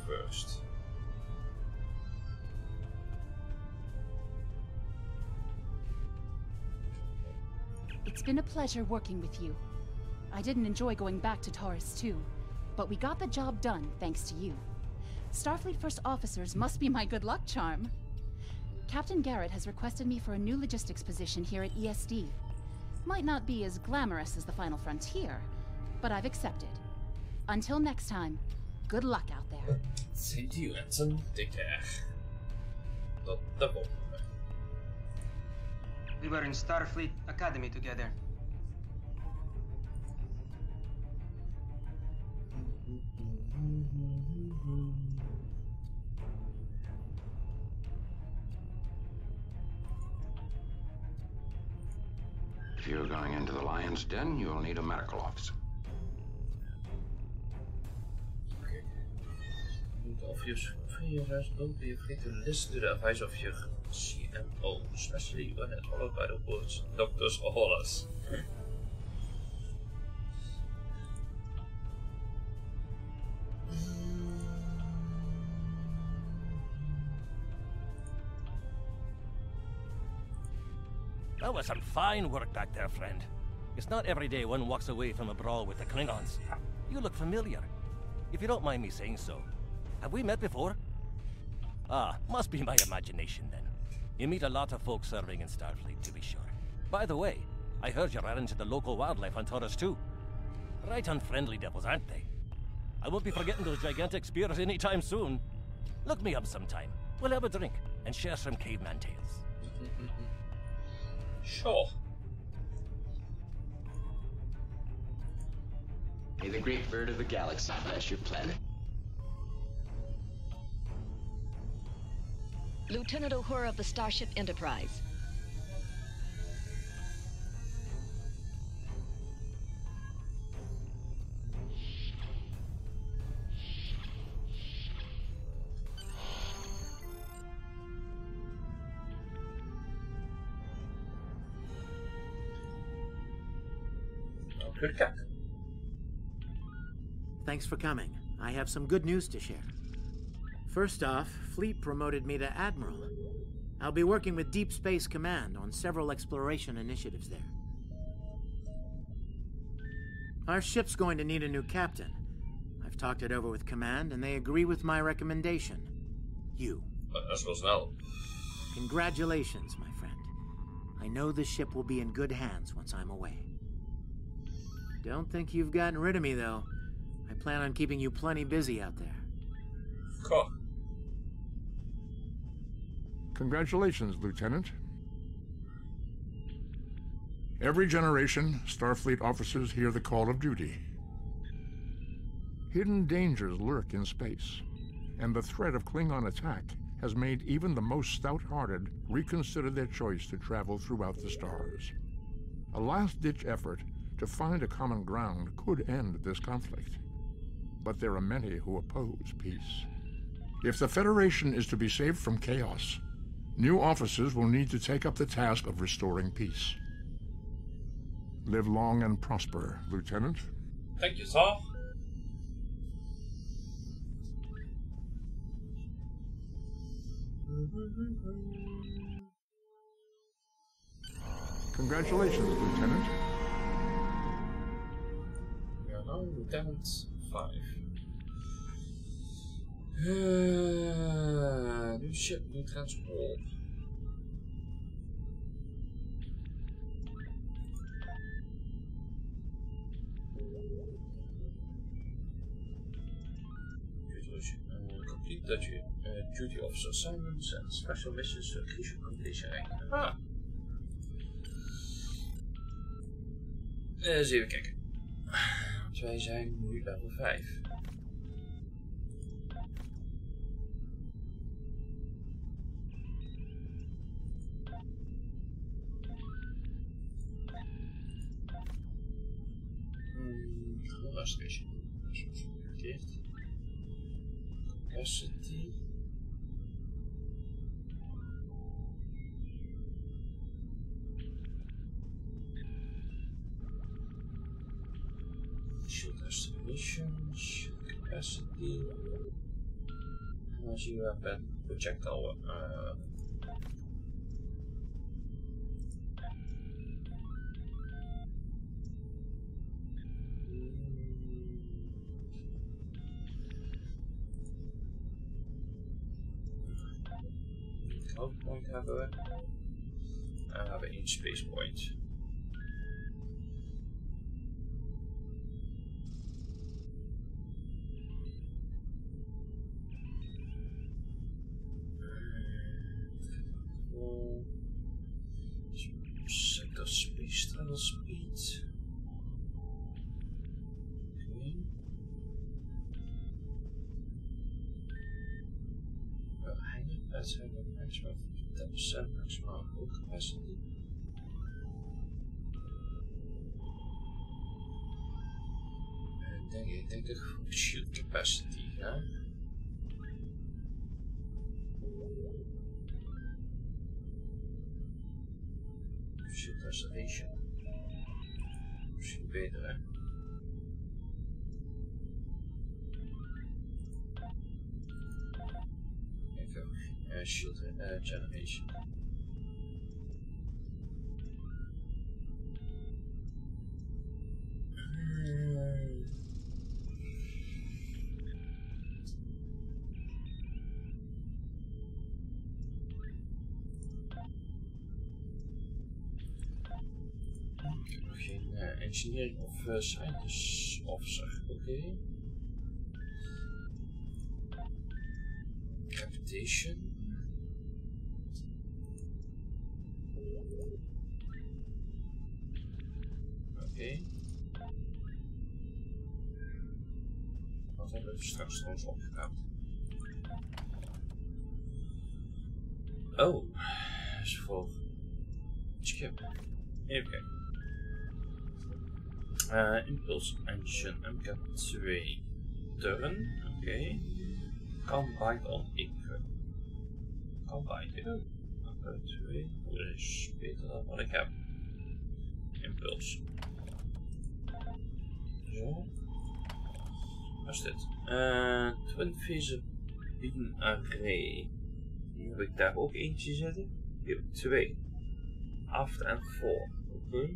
First. It's been a pleasure working with you. I didn't enjoy going back to Taurus 2, but we got the job done thanks to you. Starfleet First Officers must be my good luck charm. Captain Garrett has requested me for a new logistics position here at ESD. Might not be as glamorous as the Final Frontier, but I've accepted. Until next time, good luck out there. Same to you, Ensign. Take care. Tot de volgende. We were in Starfleet Academy together. If you're going into the lion's den, you'll need a medical officer. Of je don't be afraid to listen to the advice of your CMO, especially when it's followed by the words doctor's orders. That was some fine work back there, friend. It's not every day one walks away from a brawl with the Klingons. You look familiar. If you don't mind me saying so. Have we met before? Ah, must be my imagination then. You meet a lot of folks serving in Starfleet, to be sure. By the way, I heard you ran into the local wildlife on Taurus 2. Right unfriendly devils, aren't they? I won't be forgetting those gigantic spears anytime soon. Look me up sometime. We'll have a drink and share some caveman tales. Sure. May the great bird of the galaxy bless your planet. Lieutenant Uhura of the Starship Enterprise. Good captain. Thanks for coming. I have some good news to share. First off, Fleet promoted me to Admiral. I'll be working with Deep Space Command on several exploration initiatives there. Our ship's going to need a new captain. I've talked it over with Command, and they agree with my recommendation. You. That's what's now. Congratulations, my friend. I know the ship will be in good hands once I'm away. Don't think you've gotten rid of me, though. I plan on keeping you plenty busy out there. Cool. Congratulations, Lieutenant. Every generation, Starfleet officers hear the call of duty. Hidden dangers lurk in space, and the threat of Klingon attack has made even the most stout-hearted reconsider their choice to travel throughout the stars. A last-ditch effort to find a common ground could end this conflict, but there are many who oppose peace. If the Federation is to be saved from chaos, new officers will need to take up the task of restoring peace. Live long and prosper, Lieutenant. Thank you, sir. Congratulations, Lieutenant. We are now Lieutenant 5. Nu ship, nu transport. Complete duty officer assignments and special missions to increase your completion rank. Ah. Eens even kijken. Want wij zijn nu level 5. Station. Capacity. Shield destination, shield capacity. Energy weapon, projectile. Point hebben we. En we hebben 1 space point. Sector space travel speed. Okay. Let's have a maximum 10% maximum hold capacity. En ik denk dat shield capacity, ja. Shield reservation. Misschien beter, hè. Shield generation. Ik heb nog geen engineering of scientist officer, oké. Capitation. Oké. Wat hebben we straks trouwens opgeknapt? Oh, dat is voor schip. Even kijken. Impulse engine MK2 turn. Oké. Kan bite on equip. Kan bite. MK2. Dat is beter dan wat ik heb. Impulse. Zo. Wat is dit? Twin Phaser Beam Array. Die heb ik daar ook eentje zitten. Hier heb ik 2. Aft en voor. Oké.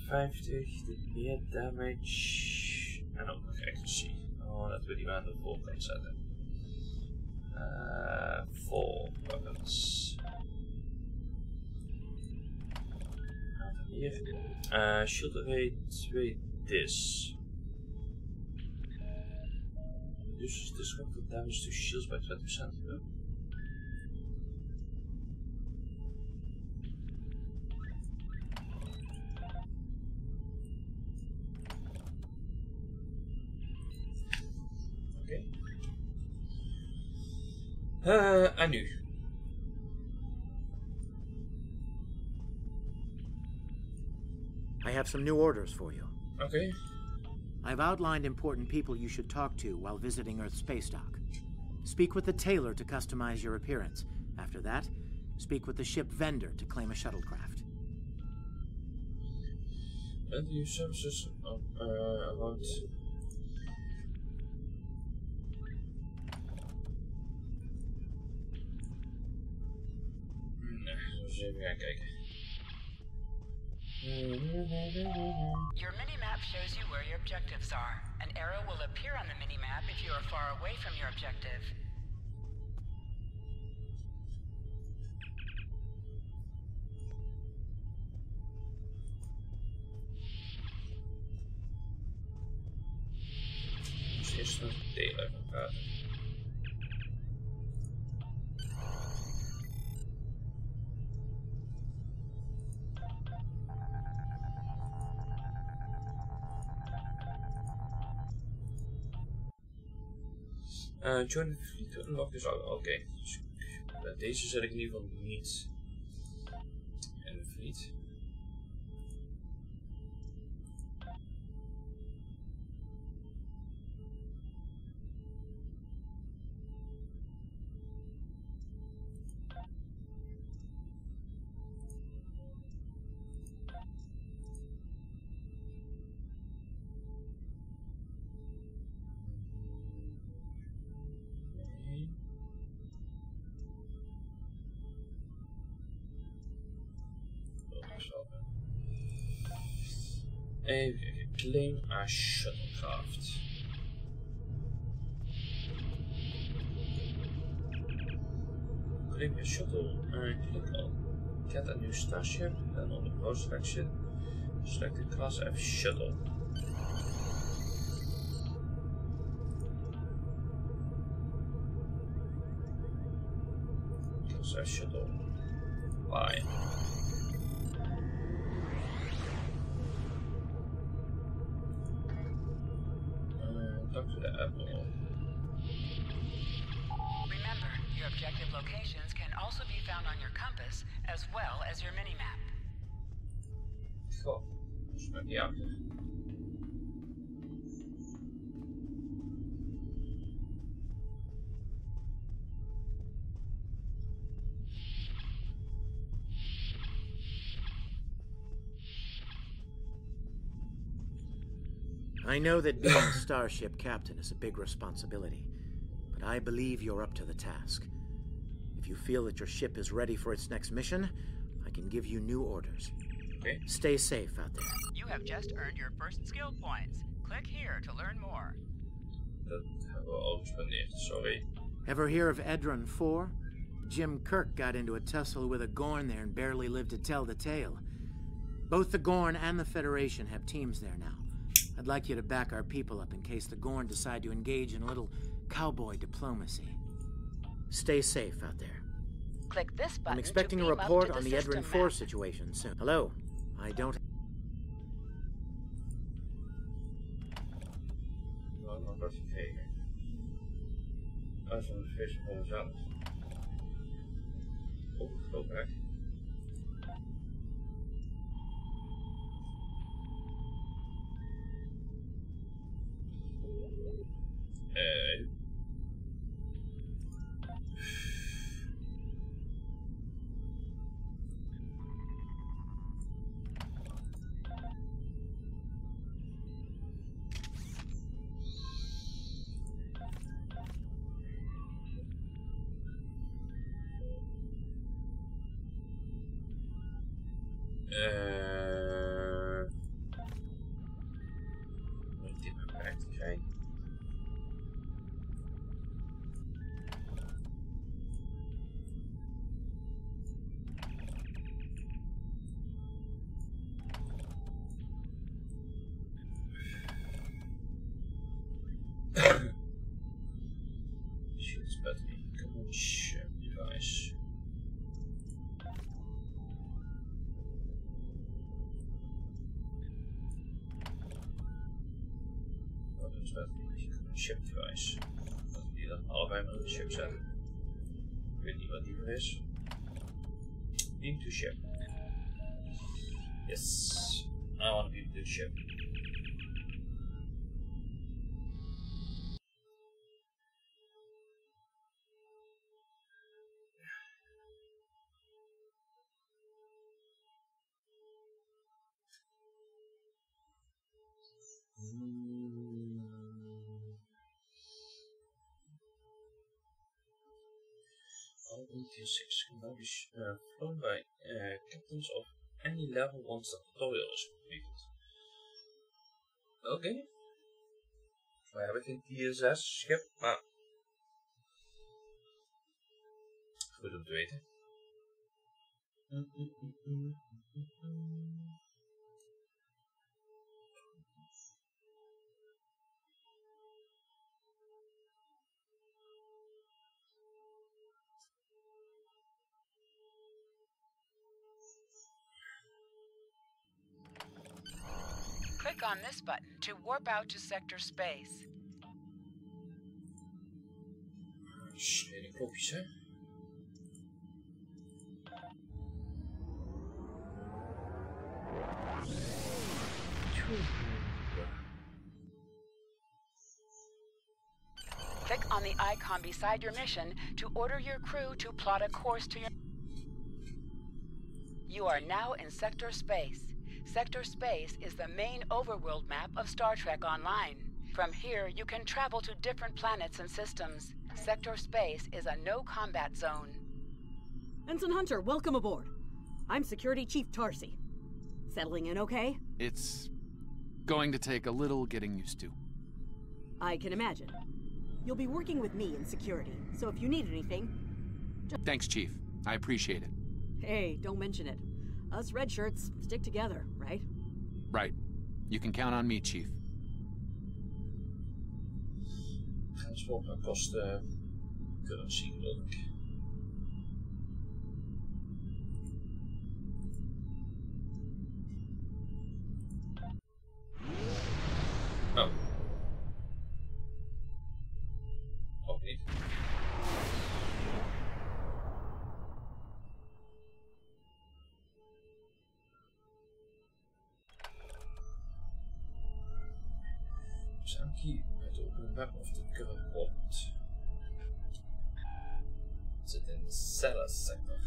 50, dit meer damage. En ook nog accuracy. Oh, dat we die maar aan de voorkant zetten. Voor weapons. Hier. Shield array 2 dis. Dus disruptive damage to shields by 20%. Huh? Oké. En nu? I have some new orders for you. Okay. I've outlined important people you should talk to while visiting Earth's space dock. Speak with the tailor to customize your appearance. After that, speak with the ship vendor to claim a shuttlecraft. And your services about... Nee, eens even gaan kijken. Your mini-map shows you where your objectives are. An arrow will appear on the mini-map if you are far away from your objective. Dus eerst een deel even praten. Join the fleet to unlock this auto. Oké, dus deze zet ik in ieder geval niet in de fleet. Even kijken, claim a shuttlecraft. Claim a shuttle, click on get a new starship, and on the pro selection, select the class F shuttle. Class F shuttle. Bye. Talk to the admiral. Remember, your objective locations can also be found on your compass as well as your mini-map. Goh, dat is niet achter. I know that being a starship captain is a big responsibility, but I believe you're up to the task. If you feel that your ship is ready for its next mission, I can give you new orders. Okay. Stay safe out there. You have just earned your first skill points. Click here to learn more. Dat hebben we al gespendeerd, sorry. Ever hear of Edron 4? Jim Kirk got into a tussle with a Gorn there and barely lived to tell the tale. Both the Gorn and the Federation have teams there now. I'd like you to back our people up in case the Gorn decide to engage in a little cowboy diplomacy. Stay safe out there. Click this button. I'm expecting a report on the Edron 4 situation soon. Hello. I don't... Nou, dan wordt gekregen. Als een vis gewoon zelf. Oh, loop weg. Moet dit maar bij te krijgen. Shit, battery. Come on, shit, device. Ship device. Dat we die dan allebei maar op de ship zetten. Ik weet niet wat die voor is. Beam to ship. Yes. I want to beam to the ship. All 86 can now be flown by captains of any level 1 tutorial is completed. Oké. We hebben geen tier 6 schip, maar goed om te weten. Click on this button to warp out to sector space. Snelle knopjes, hè? Click on the icon beside your mission to order your crew to plot a course to your... You are now in sector space. Sector space is the main overworld map of Star Trek Online. From here, you can travel to different planets and systems. Sector space is a no-combat zone. Ensign Hunter, welcome aboard. I'm Security Chief Tarsi. Settling in okay? It's going to take a little getting used to. I can imagine. You'll be working with me in security, so if you need anything... Thanks, Chief. I appreciate it. Hey, don't mention it. Us red shirts stick together, right? Right. You can count on me, Chief. Transport naar kosten currency, geloof ik. Oh. Ook niet. Zou ik hier het openen web of de current wordt? Het zit in de seller sector.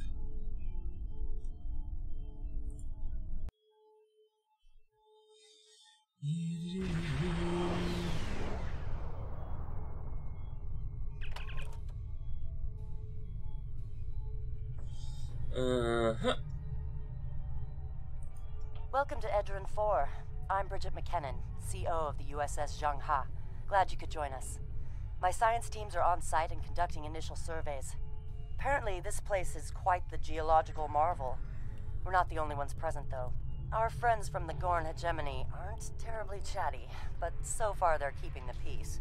Welcome to Edron 4. I'm Bridget McKinnon, CO of the USS Zhangha. Glad you could join us. My science teams are on site and conducting initial surveys. Apparently, this place is quite the geological marvel. We're not the only ones present, though. Our friends from the Gorn hegemony aren't terribly chatty, but so far they're keeping the peace.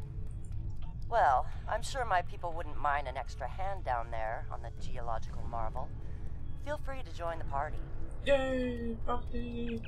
Well, I'm sure my people wouldn't mind an extra hand down there on the geological marvel. Feel free to join the party. Yay, party!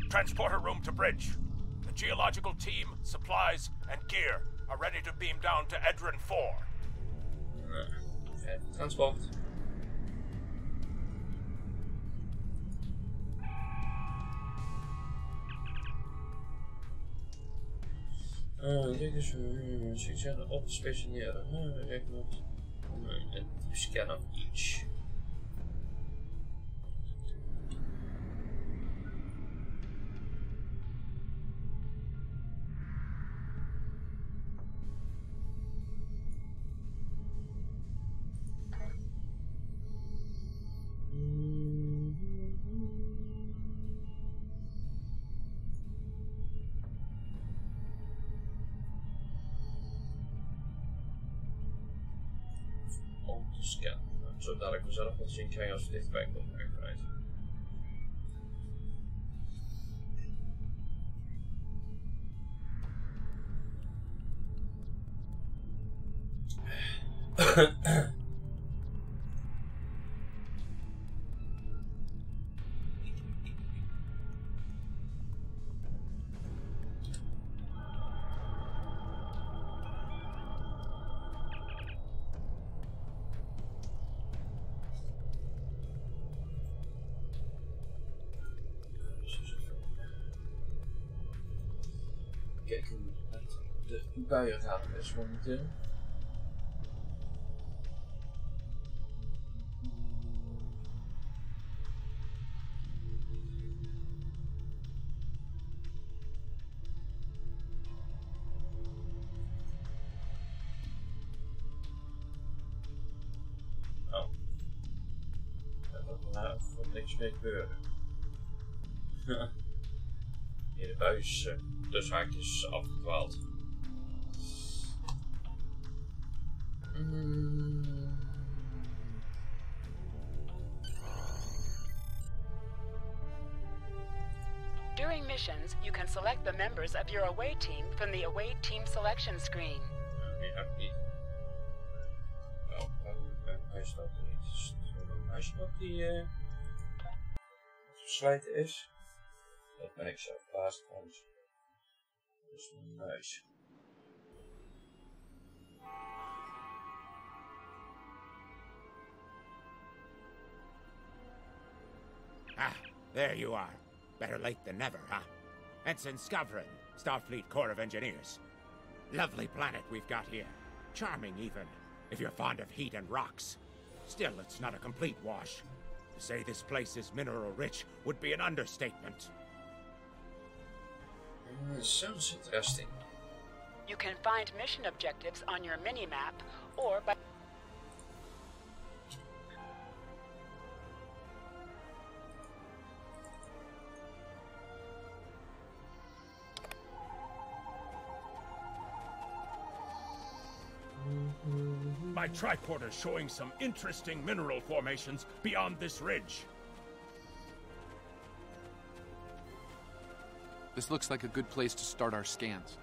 Transporter room to bridge. The geological team, supplies, and gear are ready to beam down to Edron 4. Okay, transport. Dit is succes op specialiseren. Rek nog een scan of each. Ja, zo dadelijk vanzelf wat zien krijgen als we dichtbij komen uiteraard. kijken hoe het de buienradar is momenteel. Niks mee gebeuren. Hier de bui is dus haakjes afgedwaald. During missions, you can select the members of your away team from the away team selection screen. Nee, ook niet. Oh, hij staat er niet. Hij staat die verslijten is. Dat ben ik zo verbaasd trouwens. Dus mijn muis. Ah, there you are. Better late than never, huh? Ensign Skavron, Starfleet Corps of Engineers. Lovely planet we've got here. Charming even, if you're fond of heat and rocks. Still, it's not a complete wash. To say this place is mineral-rich would be an understatement. Sounds interesting. You can find mission objectives on your mini-map, or by... My tricorder's showing some interesting mineral formations beyond this ridge. This looks like a good place to start our scans.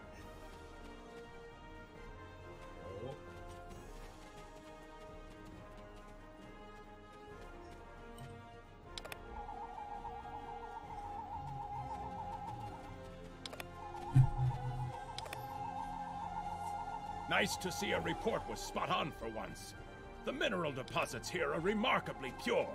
Nice to see a report was spot on for once. The mineral deposits here are remarkably pure.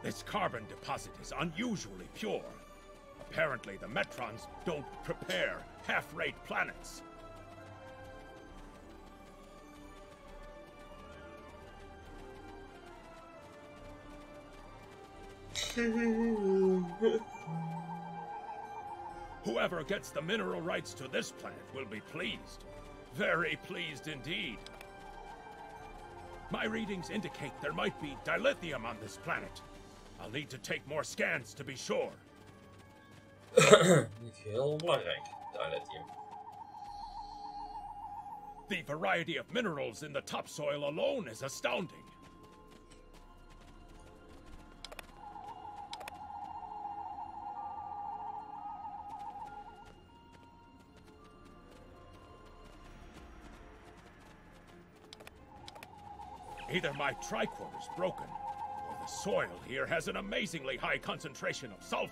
This carbon deposit is unusually pure. Apparently, the Metrons don't prepare half-rate planets. Whoever gets the mineral rights to this planet will be pleased. Very pleased indeed. My readings indicate there might be dilithium on this planet. I'll need to take more scans to be sure. Niet heel belangrijk, dilithium. The variety of minerals in the topsoil alone is astounding. Either my tricorder's broken, or the soil here has an amazingly high concentration of sulfur.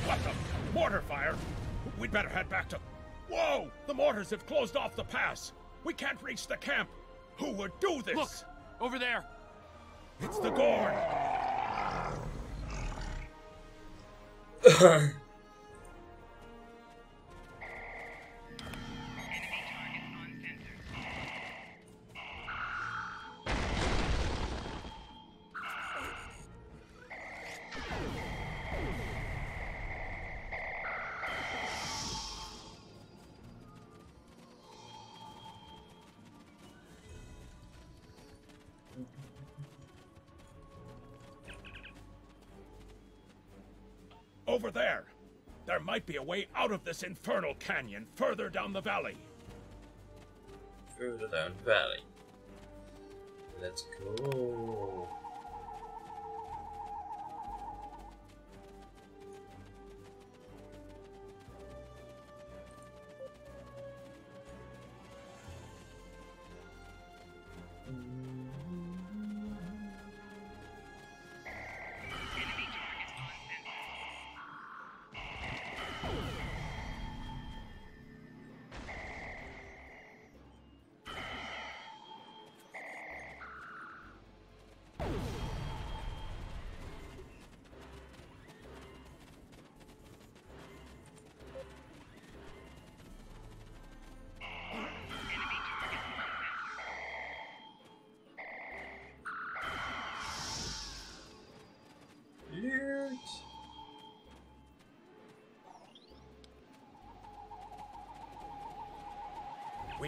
What the? Mortar fire? We'd better head back to... Whoa! The mortars have closed off the pass. We can't reach the camp. Who would do this? Look! Over there! It's the Gorn! Over there! There might be a way out of this infernal canyon further down the valley. Further down the valley. Let's go.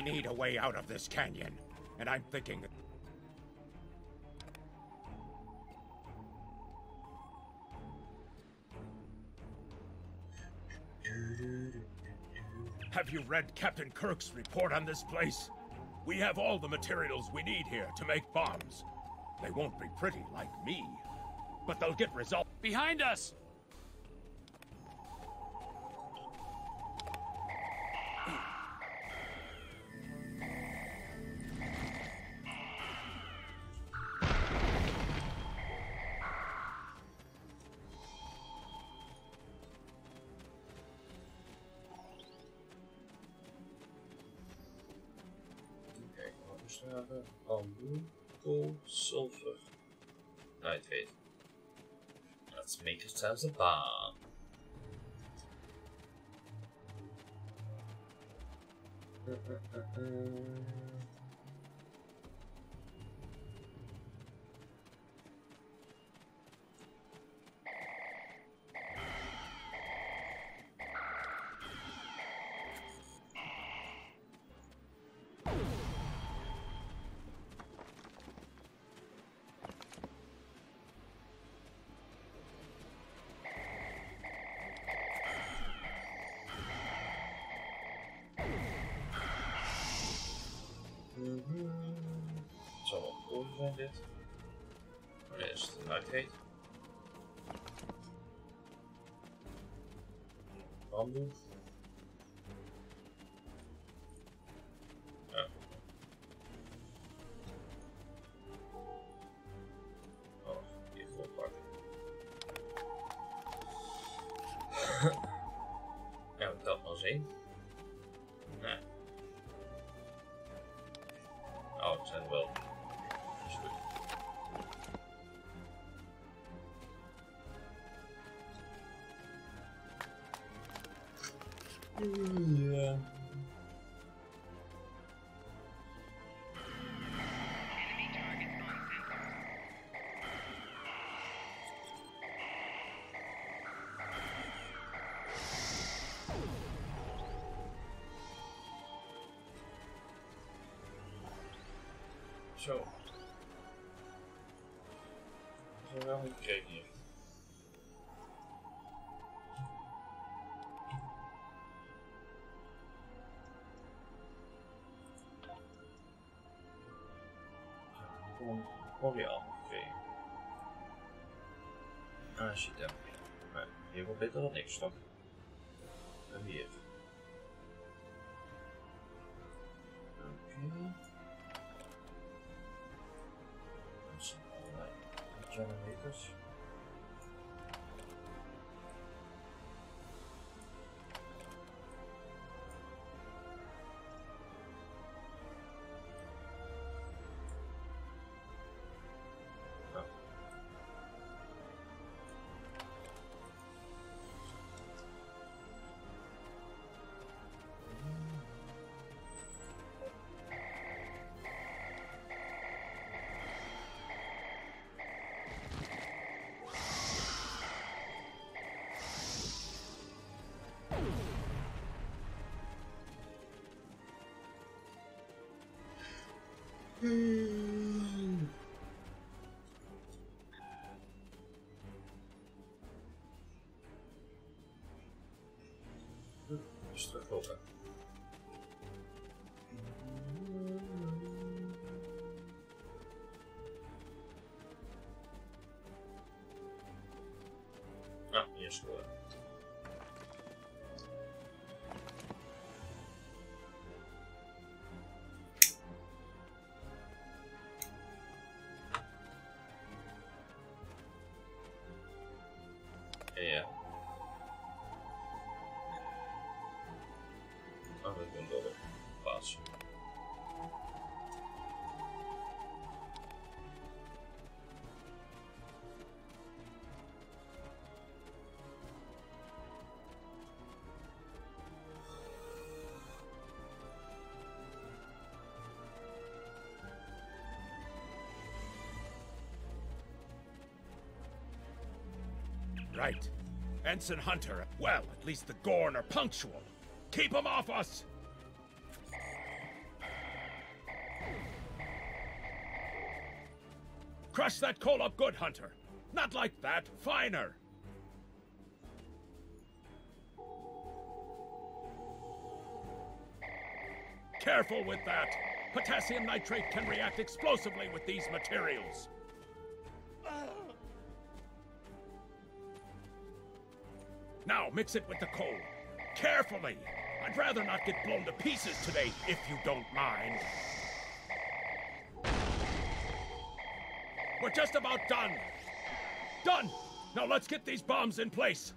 need a way out of this canyon, and I'm thinking that... Have you read Captain Kirk's report on this place? We have all the materials we need here to make bombs. They won't be pretty like me, but they'll get results. Behind us! Bamboo, coal, sulfur, nitrate. Let's make ourselves a bomb. Het zal wel cool zijn dit. Wanneer is het een nitrate? Bamboe. Ja. Oh, die vol pakken. Ja, moet ik dat maar zien? Nee. Oh, het zijn wel. Dat is goed. Ja. Zo. We zijn wel een gekregen hier. Kom je allemaal gekregen. Ah, shit, ja. Maar hier wordt beter dan niks, toch? En hier. Oké. Dat zijn allerlei generators. Dus teruglopen. Ah, hier is scoren. Ja. Oh, dat komt door de plaats. Right. Ensign Hunter. Well, at least the Gorn are punctual. Keep them off us! Crush that coal up good, Hunter. Not like that, finer. Careful with that. Potassium nitrate can react explosively with these materials. Now mix it with the coal. Carefully. I'd rather not get blown to pieces today, if you don't mind. We're just about done. Done! Now let's get these bombs in place.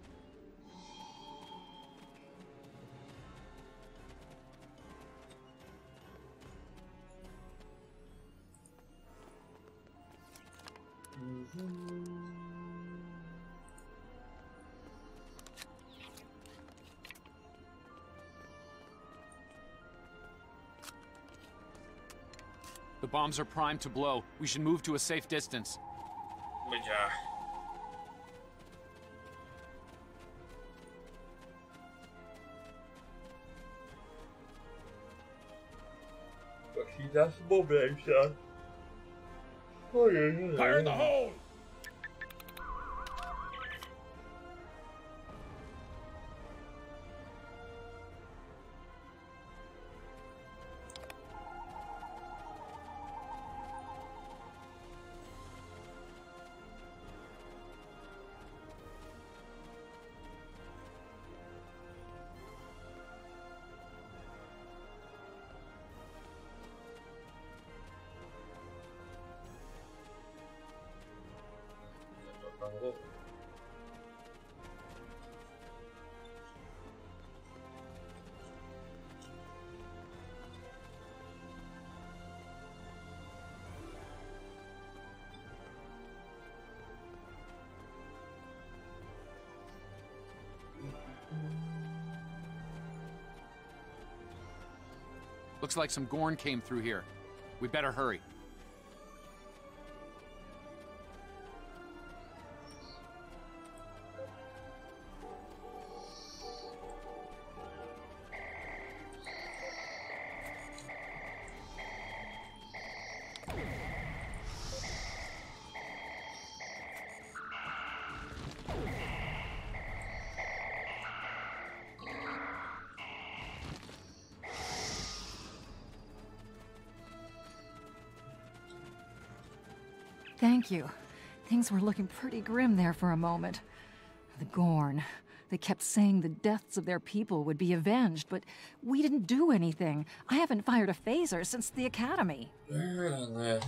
The bombs are primed to blow. We should move to a safe distance. Maar ja. Ik zie dat ze bom blijft staan. Fire in the hole! Looks like some Gorn came through here. We better hurry. Thank you. Things were looking pretty grim there for a moment. The Gorn. They kept saying the deaths of their people would be avenged, but we didn't do anything. I haven't fired a phaser since the academy. Dan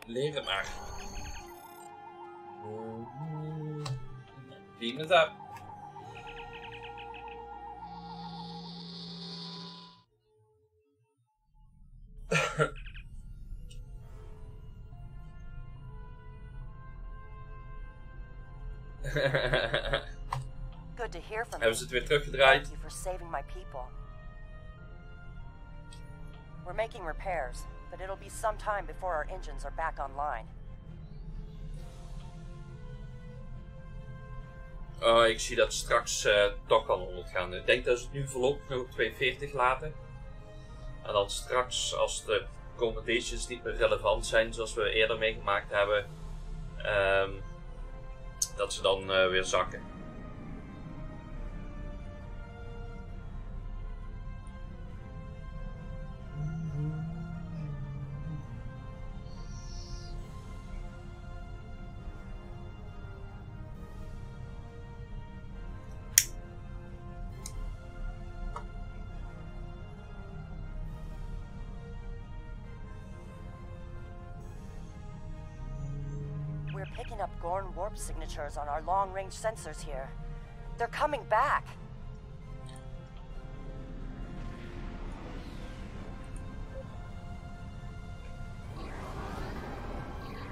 leren maar. Beam it up. Good to hear from Hebben ze het weer teruggedraaid? Thank you for saving my people. We're making repairs, but it'll be some time before our engines are back online. Oh, ik zie dat straks toch kan ondergaan. Ik denk dat ze het nu voorlopig nog op 240 laten. En dan straks, als de accommodations niet meer relevant zijn, zoals we eerder meegemaakt hebben, dat ze dan weer zakken. We're picking up Gorn warp signatures on our long-range sensors here. They're coming back.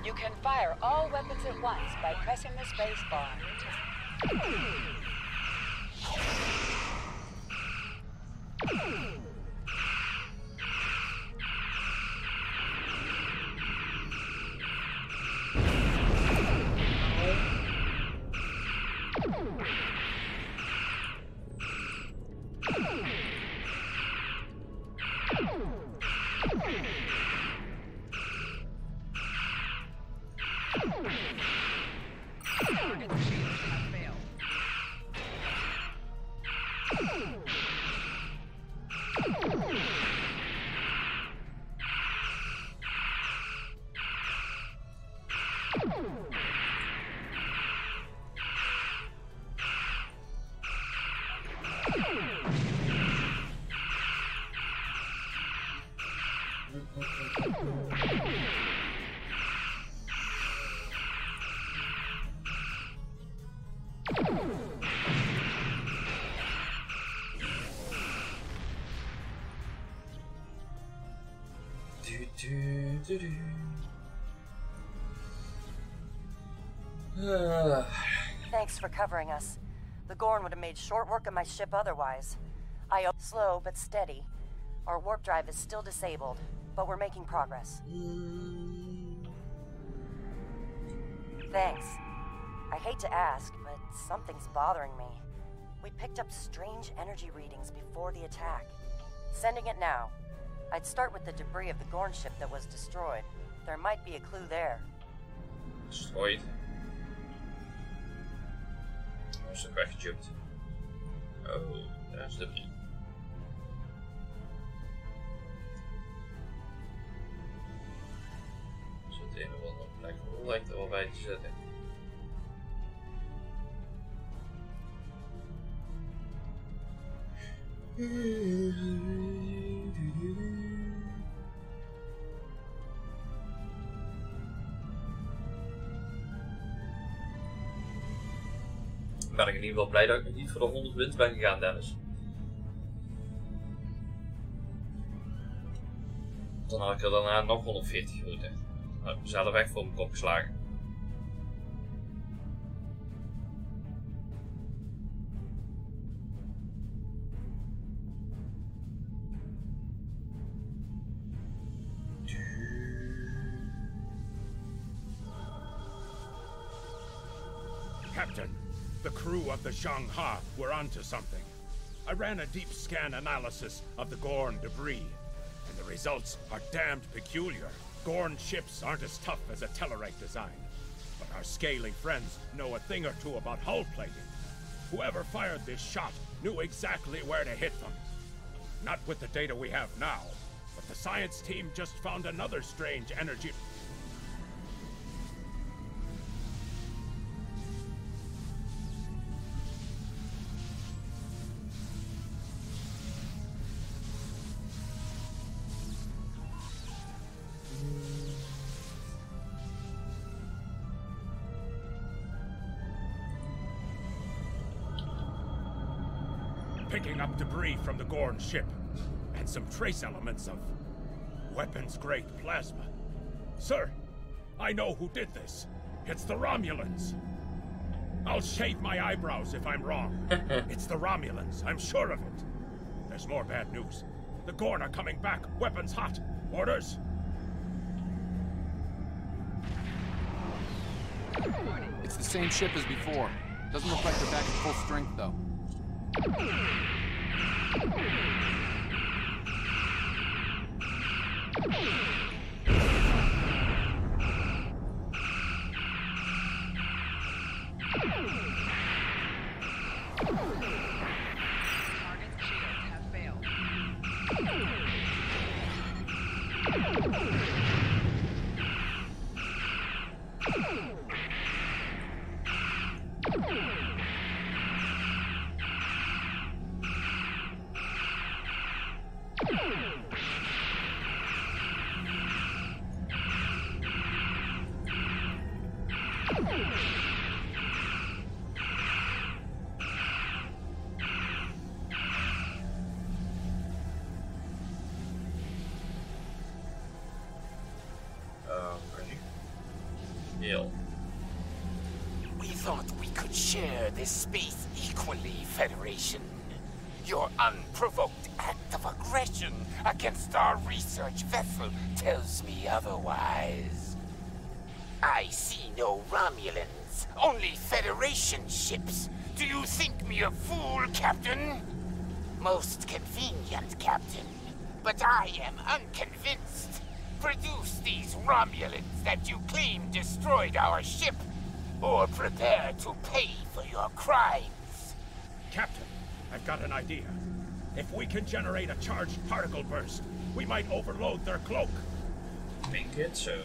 You can fire all weapons at once by pressing the space bar. Thanks for covering us. The Gorn would have made short work of my ship otherwise. Slow but steady. Our warp drive is still disabled, but we're making progress. Thanks. I hate to ask, but something's bothering me. We picked up strange energy readings before the attack. Sending it now. I'd start with the debris of the Gorn ship that was destroyed. There might be a clue there. Destroyed? Was ook weggejumpt. Oh, daar is de brief. Er zit een of andere plek. Hoe lijkt er wel bij te zetten? Ben ik in ieder geval blij dat ik niet voor de 100 wins ben gegaan, Dennis. Dan had ik er daarna nog 140 moeten. Nou, ik zelf echt voor mijn kop geslagen. Captain, the crew of the Zhang-Ha were onto something. I ran a deep scan analysis of the Gorn debris, and the results are damned peculiar. Gorn ships aren't as tough as a Tellarite design, but our scaly friends know a thing or two about hull plating. Whoever fired this shot knew exactly where to hit them. Not with the data we have now, but the science team just found another strange energy. Picking up debris from the Gorn ship, and some trace elements of weapons-grade plasma. Sir, I know who did this. It's the Romulans. I'll shave my eyebrows if I'm wrong. It's the Romulans, I'm sure of it. There's more bad news. The Gorn are coming back, weapons hot. Orders? It's the same ship as before. Doesn't look like they're back at full strength, though. Target's shields have failed. Deel. We thought we could share this space equally, Federation. Your unprovoked act of aggression against our research vessel tells me otherwise. I see no Romulans, only Federation ships. Do you think me a fool, Captain? Most convenient, Captain. But I am unconvinced. Produce these Romulans that you claim destroyed our ship, or prepare to pay for your crimes. Captain, I've got an idea. If we can generate a charged particle burst, we might overload their cloak. Make it so.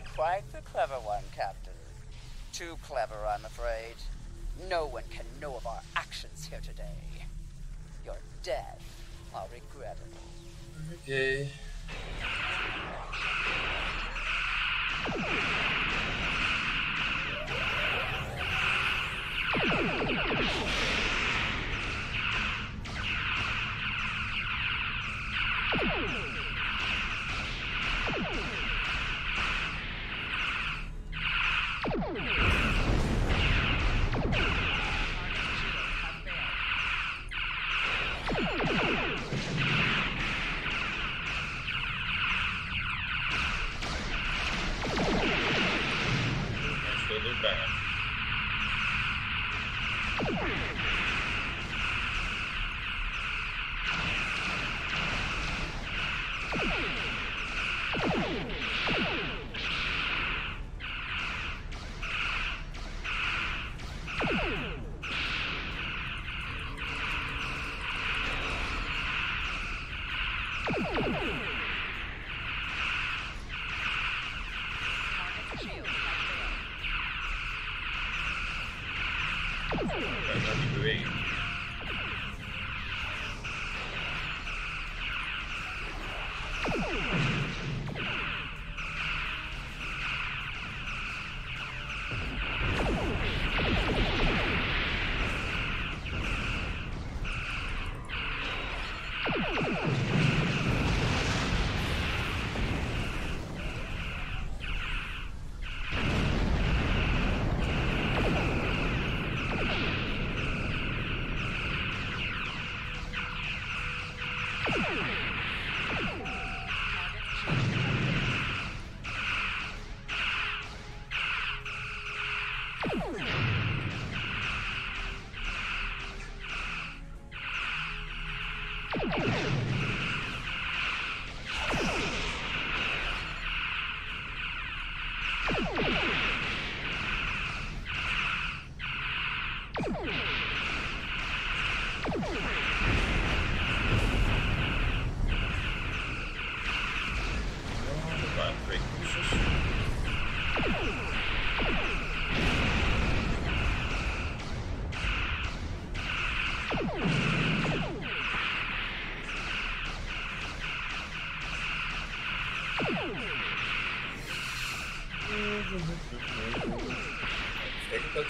You're quite the clever one, Captain. Too clever, I'm afraid. No one can know of our actions here today. Your death are regrettable. Okay.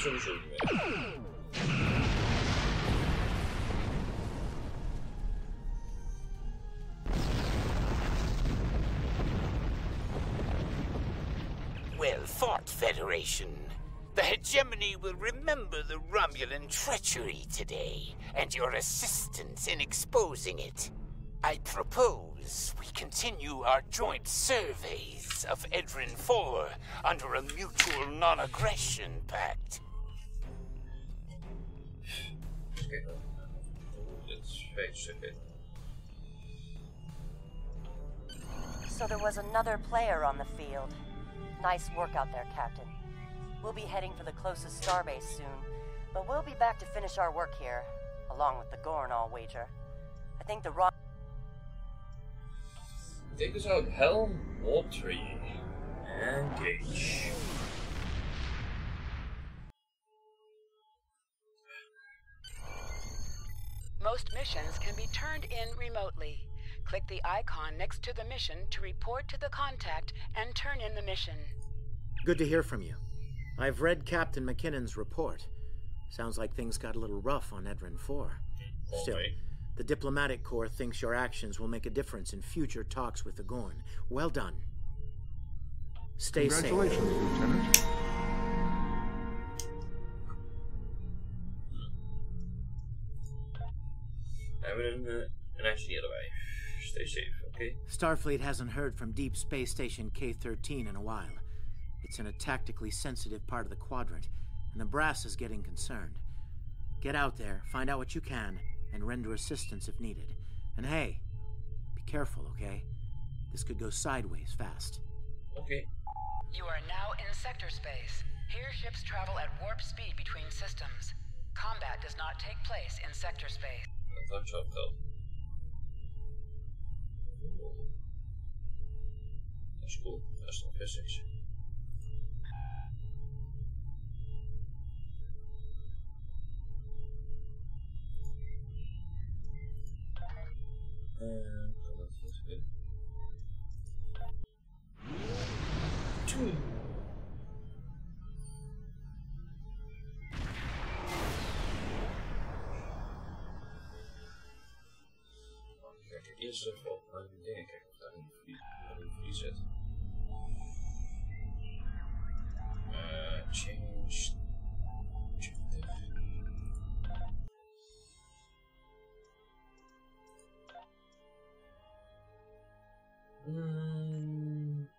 Sowieso niet meer. Well fought, Federation. The hegemony will remember the Romulan treachery today, and your assistance in exposing it. I propose we continue our joint surveys of Edrin 4 under a mutual non-aggression pact. So there was another player on the field. Nice work out there, Captain. We'll be heading for the closest starbase soon, but we'll be back to finish our work here, along with the Gorn, I'll wager. I think the Take us out, Helm, Warp 3, engage. Most missions can be turned in remotely. Click the icon next to the mission to report to the contact and turn in the mission. Good to hear from you. I've read Captain McKinnon's report. Sounds like things got a little rough on Edrin 4. Still, the diplomatic corps thinks your actions will make a difference in future talks with the Gorn. Well done. Stay safe. Congratulations, Lieutenant. Een engineer erbij. Stay safe, okay? Starfleet hasn't heard from Deep Space Station K-13 in a while. It's in a tactically sensitive part of the quadrant, and the brass is getting concerned. Get out there, find out what you can, and render assistance if needed. And hey, be careful, okay? This could go sideways fast. Okay. You are now in sector space. Here ships travel at warp speed between systems. Combat does not take place in sector space. Dat had ik zo verteld. Dat is cool. Astrophysics. Kijk, eerst even op mijn dingen kijken of daar een vlies zit. Change.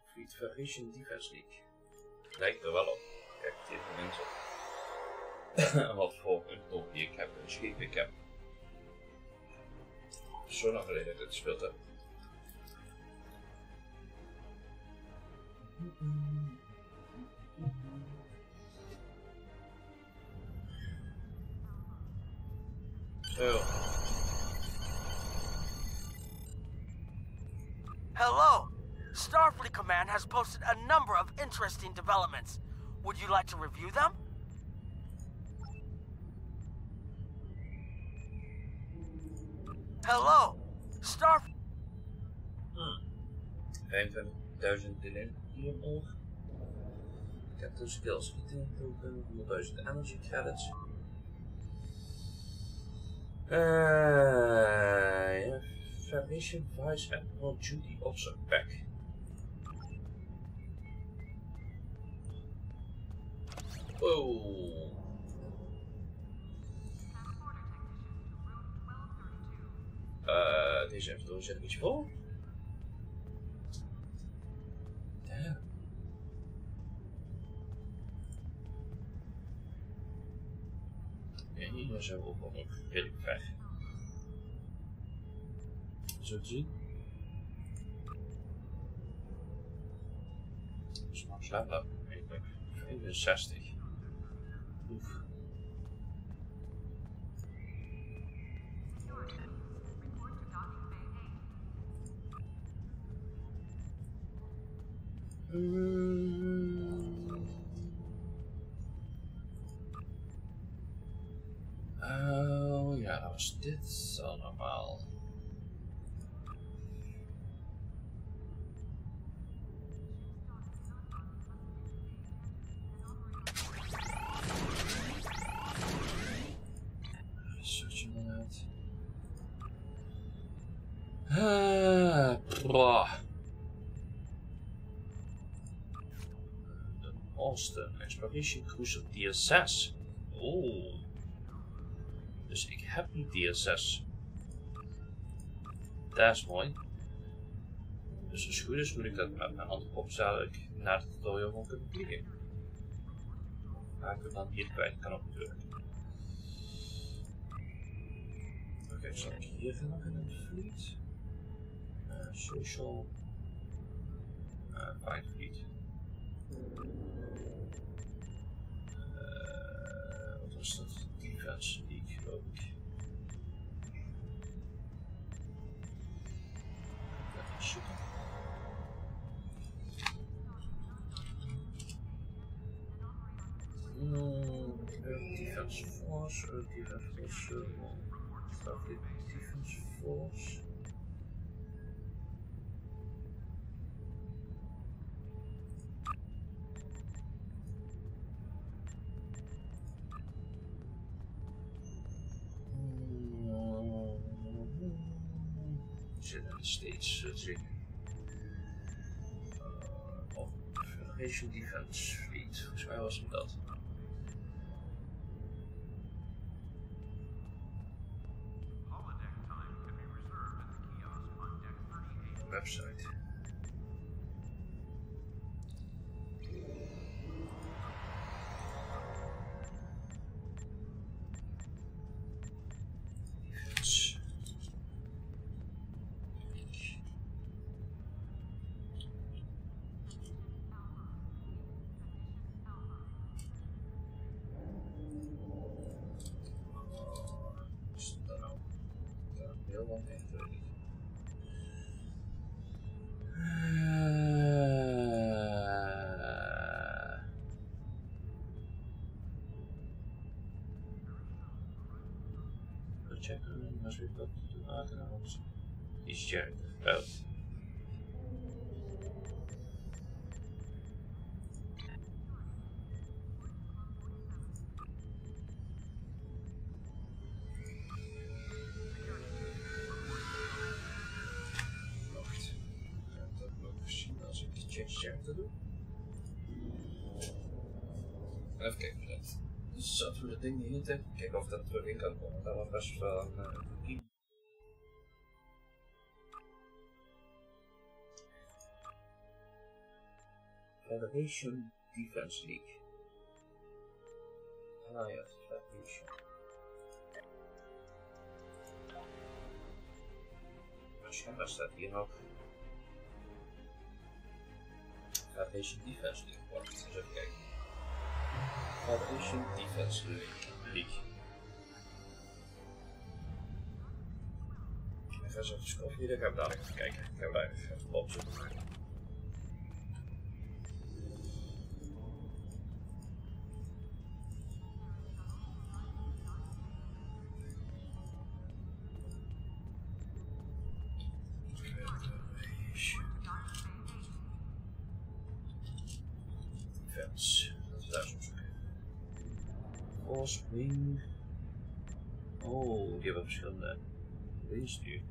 Fleet Variation Defense League. Lijkt er wel op. Kijk, dit moment op. Wat voor een top die ik heb, een scheep ik heb. Zo lang geleden dat ik dit gespeeld heb. Zo. Hello! Starfleet Command has posted a number of interesting developments. Would you like to review them? Hello! Starfleet... 25.000 deel hier omhoog. Captain Skills Eating Token, 100.000 energy credits. Ja. Formation Vice Admiral Duty Officer Pack. Wow. Deze even door, zet ik iets vol. Damn. En hier zijn we ook nog redelijk ver. Zo te zien. Dus max level eigenlijk 65. Oef. Oh ja, dat was dit allemaal. De Austin Exploration Cruiser deel 6. Oh. Dus ik heb nu deel 6. Dat is mooi. Dus als het goed is moet ik dat met mijn hand opstellen naar het tutorial gewoon kunnen vliegen. Ga ik hem dan hier kwijt, kan ook natuurlijk. Oké, zal ik hier nog in het fleet? Social. Fine fleet. Wat was dat? Defense League, geloof ik. Dat is shooting. Defense Force, Defense Force, Defense Force. Steeds zingen. Federation Defense Fleet, volgens mij was hem dat. Website. Checken, als we dat maken, is check. Oh. geen check te doen. Even kijken. Dus zaten we dat ding niet in. Kijken of dat terug in kan komen. Dat was best wel een team. Federation Defense League. Ah ja, Federation. Schijnbaar staat hier nog Federation Defense League. Wacht, eens even kijken. Federation Defense League. Ik ga zo even scrollen. Dan gaan we dadelijk even kijken. Ik ga daar even opzoeken. Wing. Oh, die hebben verschillende wingstuur.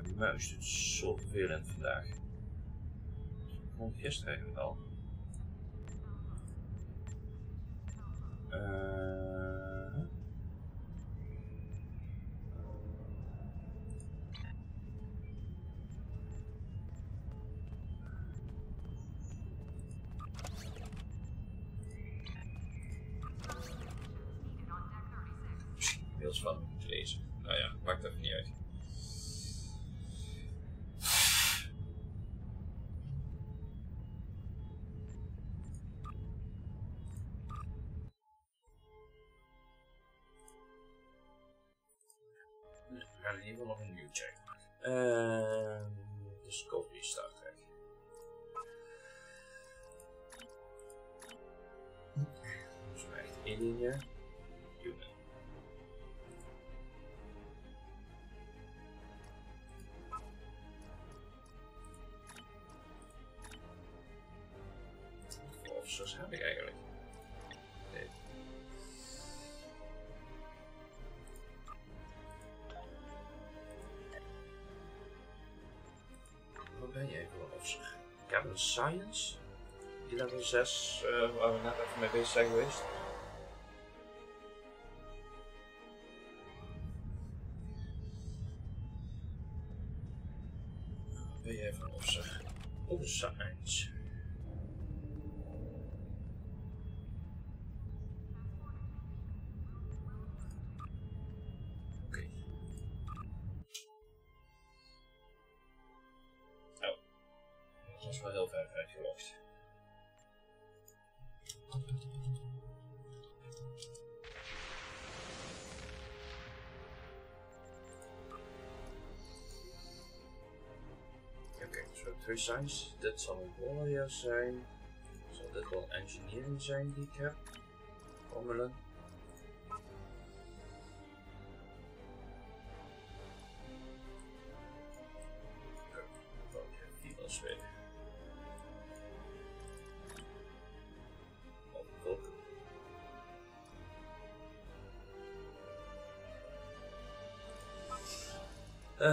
Die muis doet zo vervelend vandaag. Gewoon gisteren eigenlijk al. Misschien heel spannend om te lezen. Nou ja, maakt even niet uit. We gaan in ieder geval nog een nieuw check maken. Discovery Star Trek. Dus maar echt één linie. Human. Hoeveel officers heb ik eigenlijk? Nee. Wat ben jij voor een officer? Ik heb een Science. Die level 6, waar we net even mee bezig zijn geweest. Wat ben jij voor een officer? Oh, Science. Dat is wel heel ver uitgelogd. Oké, dus we hebben 2 signs. Dit zal een warrior zijn. Zal dit wel engineering zijn die ik heb? Rommelen. Oké, dan heb ik die wel spelen. Ik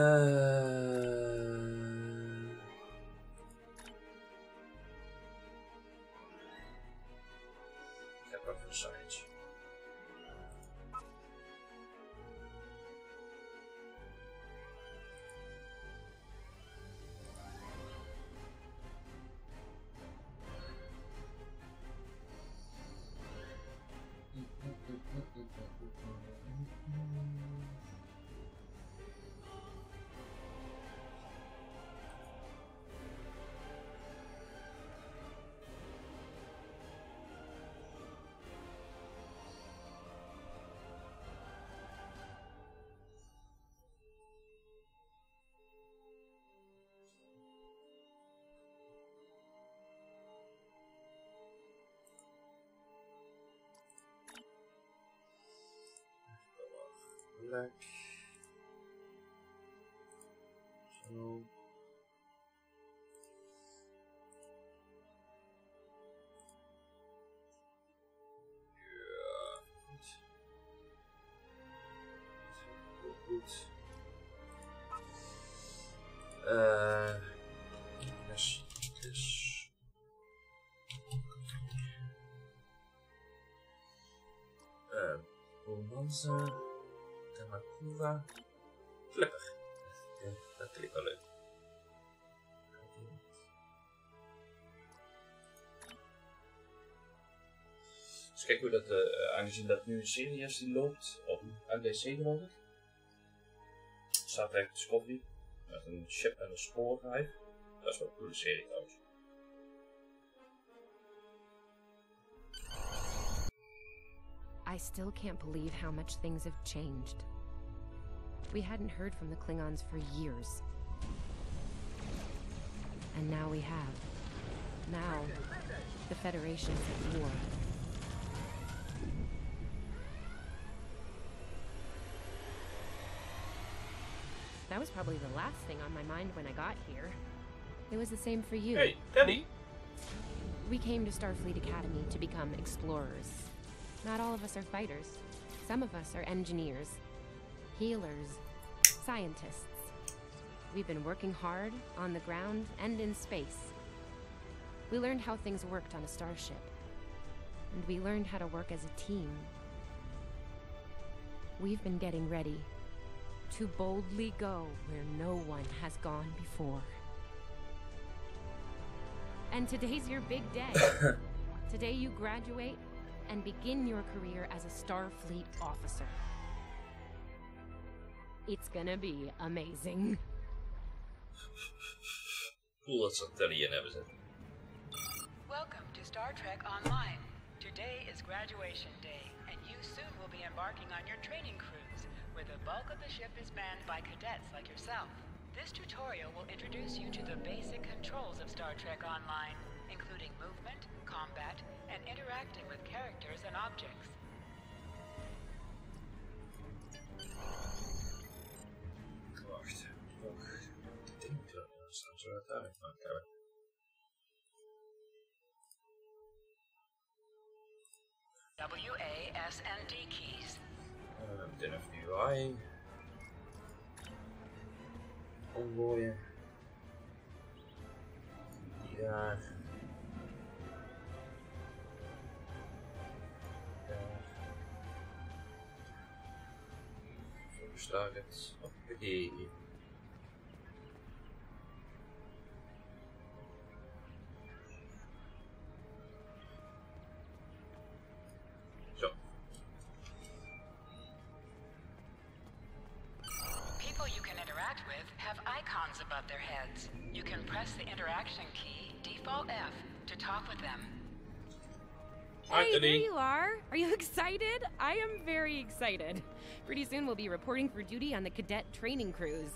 heb ook voor science. plek. Zo. Ja, goed. Goed. Dus. Bonanza, Tamakura, Flipper. Ja, dat klinkt wel leuk. Dus kijk hoe dat, aangezien dat nu een serie is die loopt op NBC geloof ik. Staat echt Discovery met een ship en een spoorrijf. Dat is wel een coole serie trouwens. I still can't believe how much things have changed. We hadn't heard from the Klingons for years. And now we have. Now, the Federation's at war. That was probably the last thing on my mind when I got here. It was the same for you. Hey, Teddy! We came to Starfleet Academy to become explorers. Not all of us are fighters. Some of us are engineers, healers, scientists. We've been working hard on the ground and in space. We learned how things worked on a starship. And we learned how to work as a team. We've been getting ready to boldly go where no one has gone before. And today's your big day. Today you graduate and begin your career as a Starfleet officer. It's gonna be amazing. Cool dat ze Teddy in hebben zitten. Welcome to Star Trek Online. Today is graduation day, and you soon will be embarking on your training cruise, where the bulk of the ship is manned by cadets like yourself. This tutorial will introduce you to the basic controls of Star Trek Online, including movement, combat, and interacting with characters and objects. Wacht, ik denk dat we staan zo uiteindelijk van elkaar. W, A, S, and D keys. Meteen even de UI. Omgooien. Daar. Focus target. Hoppakee. Zo. People you can interact with have icons above their heads. You can press the interaction key, default F, to talk with them. Hey, there you are! Are you excited? I am very excited. Pretty soon we'll be reporting for duty on the cadet training cruise.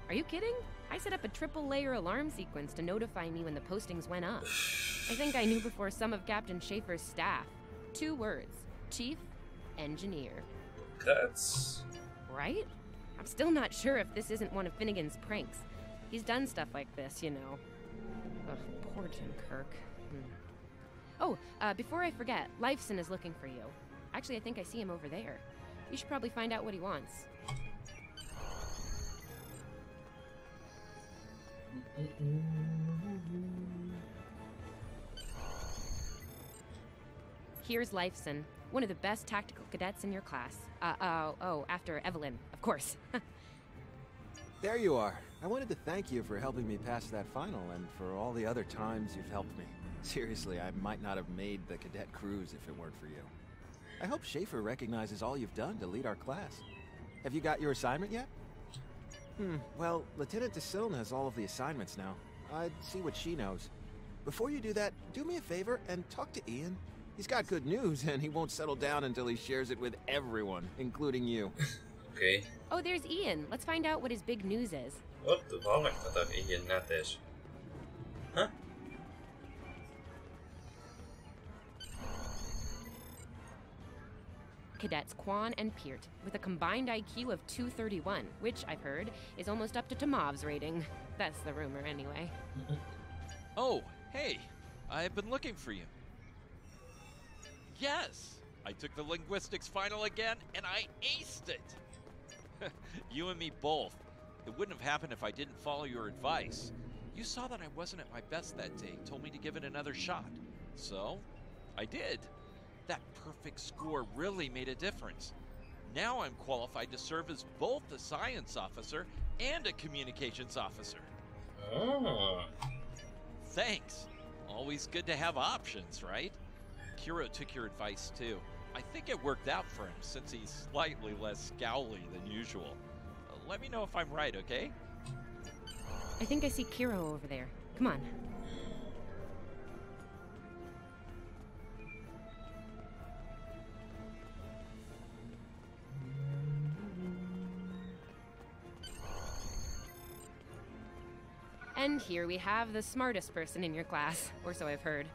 Are you kidding? I set up a triple-layer alarm sequence to notify me when the postings went up. I think I knew before some of Captain Schaefer's staff. 2 words. Chief Engineer. That's... Right? I'm still not sure if this isn't one of Finnegan's pranks. He's done stuff like this, you know. Ugh, poor Jim Kirk. Oh, before I forget, Lifeson is looking for you. Actually, I think I see him over there. You should probably find out what he wants. Here's Lifeson, one of the best tactical cadets in your class. After Evelyn, of course. There you are. I wanted to thank you for helping me pass that final and for all the other times you've helped me. Seriously, I might not have made the cadet cruise if it weren't for you. I hope Schaefer recognizes all you've done to lead our class. Have you got your assignment yet? Well, Lieutenant DeSilne has all of the assignments now. I'd see what she knows. Before you do that, do me a favor and talk to Ian. He's got good news, and he won't settle down until he shares it with everyone, including you. Okay. Oh, there's Ian. Let's find out what his big news is. Wat toevallig dat er Ian net is. Huh? cadets Quan and Peart, with a combined IQ of 231, which, I've heard, is almost up to Tomov's rating. That's the rumor, anyway. Oh, hey! I've been looking for you. Yes! I took the linguistics final again, and I aced it! You and me both. It wouldn't have happened if I didn't follow your advice. You saw that I wasn't at my best that day, told me to give it another shot. So, I did. That perfect score really made a difference. Now I'm qualified to serve as both a science officer and a communications officer. Oh. Thanks. Always good to have options, right? Kiro took your advice too. I think it worked out for him since he's slightly less scowly than usual. Let me know if I'm right, okay? I think I see Kiro over there. Come on. And here we have the smartest person in your class, or so I've heard.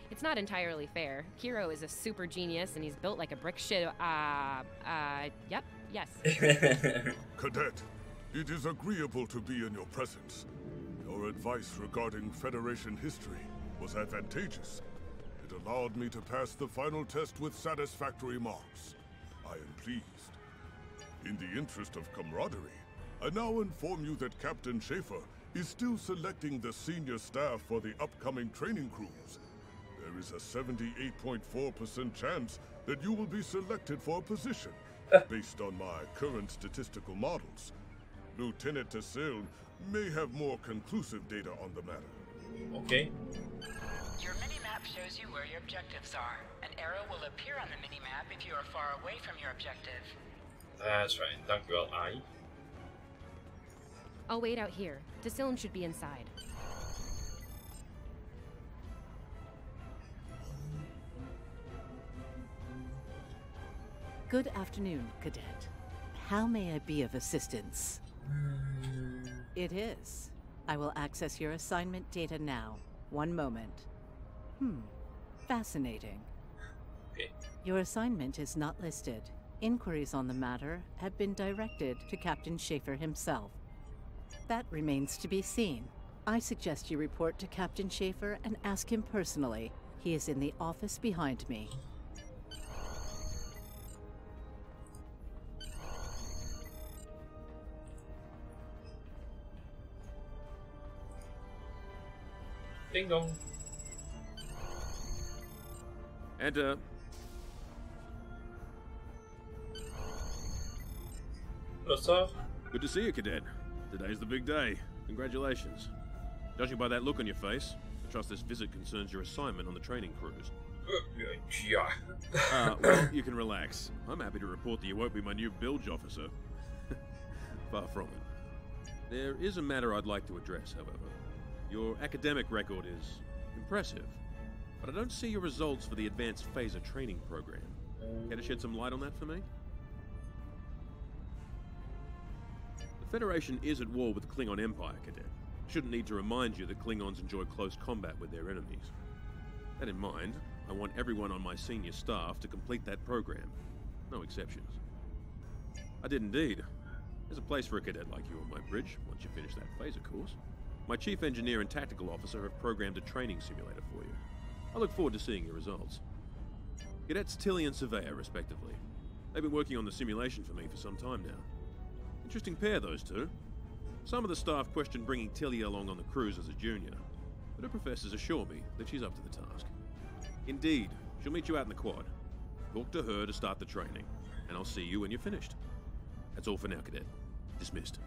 It's not entirely fair. Kiro is a super genius, and he's built like a brick shit. Yep, yes. Cadet, it is agreeable to be in your presence. Your advice regarding Federation history was advantageous. It allowed me to pass the final test with satisfactory marks. I am pleased. In the interest of camaraderie, I now inform you that Captain Schaefer is still selecting the senior staff for the upcoming training cruise. There is a 78.4% chance that you will be selected for a position, based on my current statistical models. Lieutenant Tassil may have more conclusive data on the matter. Okay. Your mini-map shows you where your objectives are. An arrow will appear on the mini-map if you are far away from your objective. That's right. Dankjewel, AI. I'll wait out here. Tassilm should be inside. Good afternoon, Cadet. How may I be of assistance? It is. I will access your assignment data now. One moment. Fascinating. Okay. Your assignment is not listed. Inquiries on the matter have been directed to Captain Schaefer himself. That remains to be seen. I suggest you report to Captain Schaefer and ask him personally. He is in the office behind me. Ding dong. Enter. Hello, sir. Good to see you, Cadet. Today's the big day. Congratulations. Judging by that look on your face, I trust this visit concerns your assignment on the training cruise. Yeah. Well, you can relax. I'm happy to report that you won't be my new bilge officer. Far from it. There is a matter I'd like to address, however. Your academic record is impressive, but I don't see your results for the advanced phaser training program. Care to shed some light on that for me? The Federation is at war with the Klingon Empire, Cadet. Shouldn't need to remind you that Klingons enjoy close combat with their enemies. That in mind, I want everyone on my senior staff to complete that program. No exceptions. I did indeed. There's a place for a cadet like you on my bridge, once you finish that phaser course. My chief engineer and tactical officer have programmed a training simulator for you. I look forward to seeing your results. Cadets Tilly and Surveyor, respectively. They've been working on the simulation for me for some time now. Interesting pair, those two. Some of the staff question bringing Tilly along on the cruise as a junior, but her professors assure me that she's up to the task. Indeed, she'll meet you out in the quad. Talk to her to start the training, and I'll see you when you're finished. That's all for now, Cadet. Dismissed.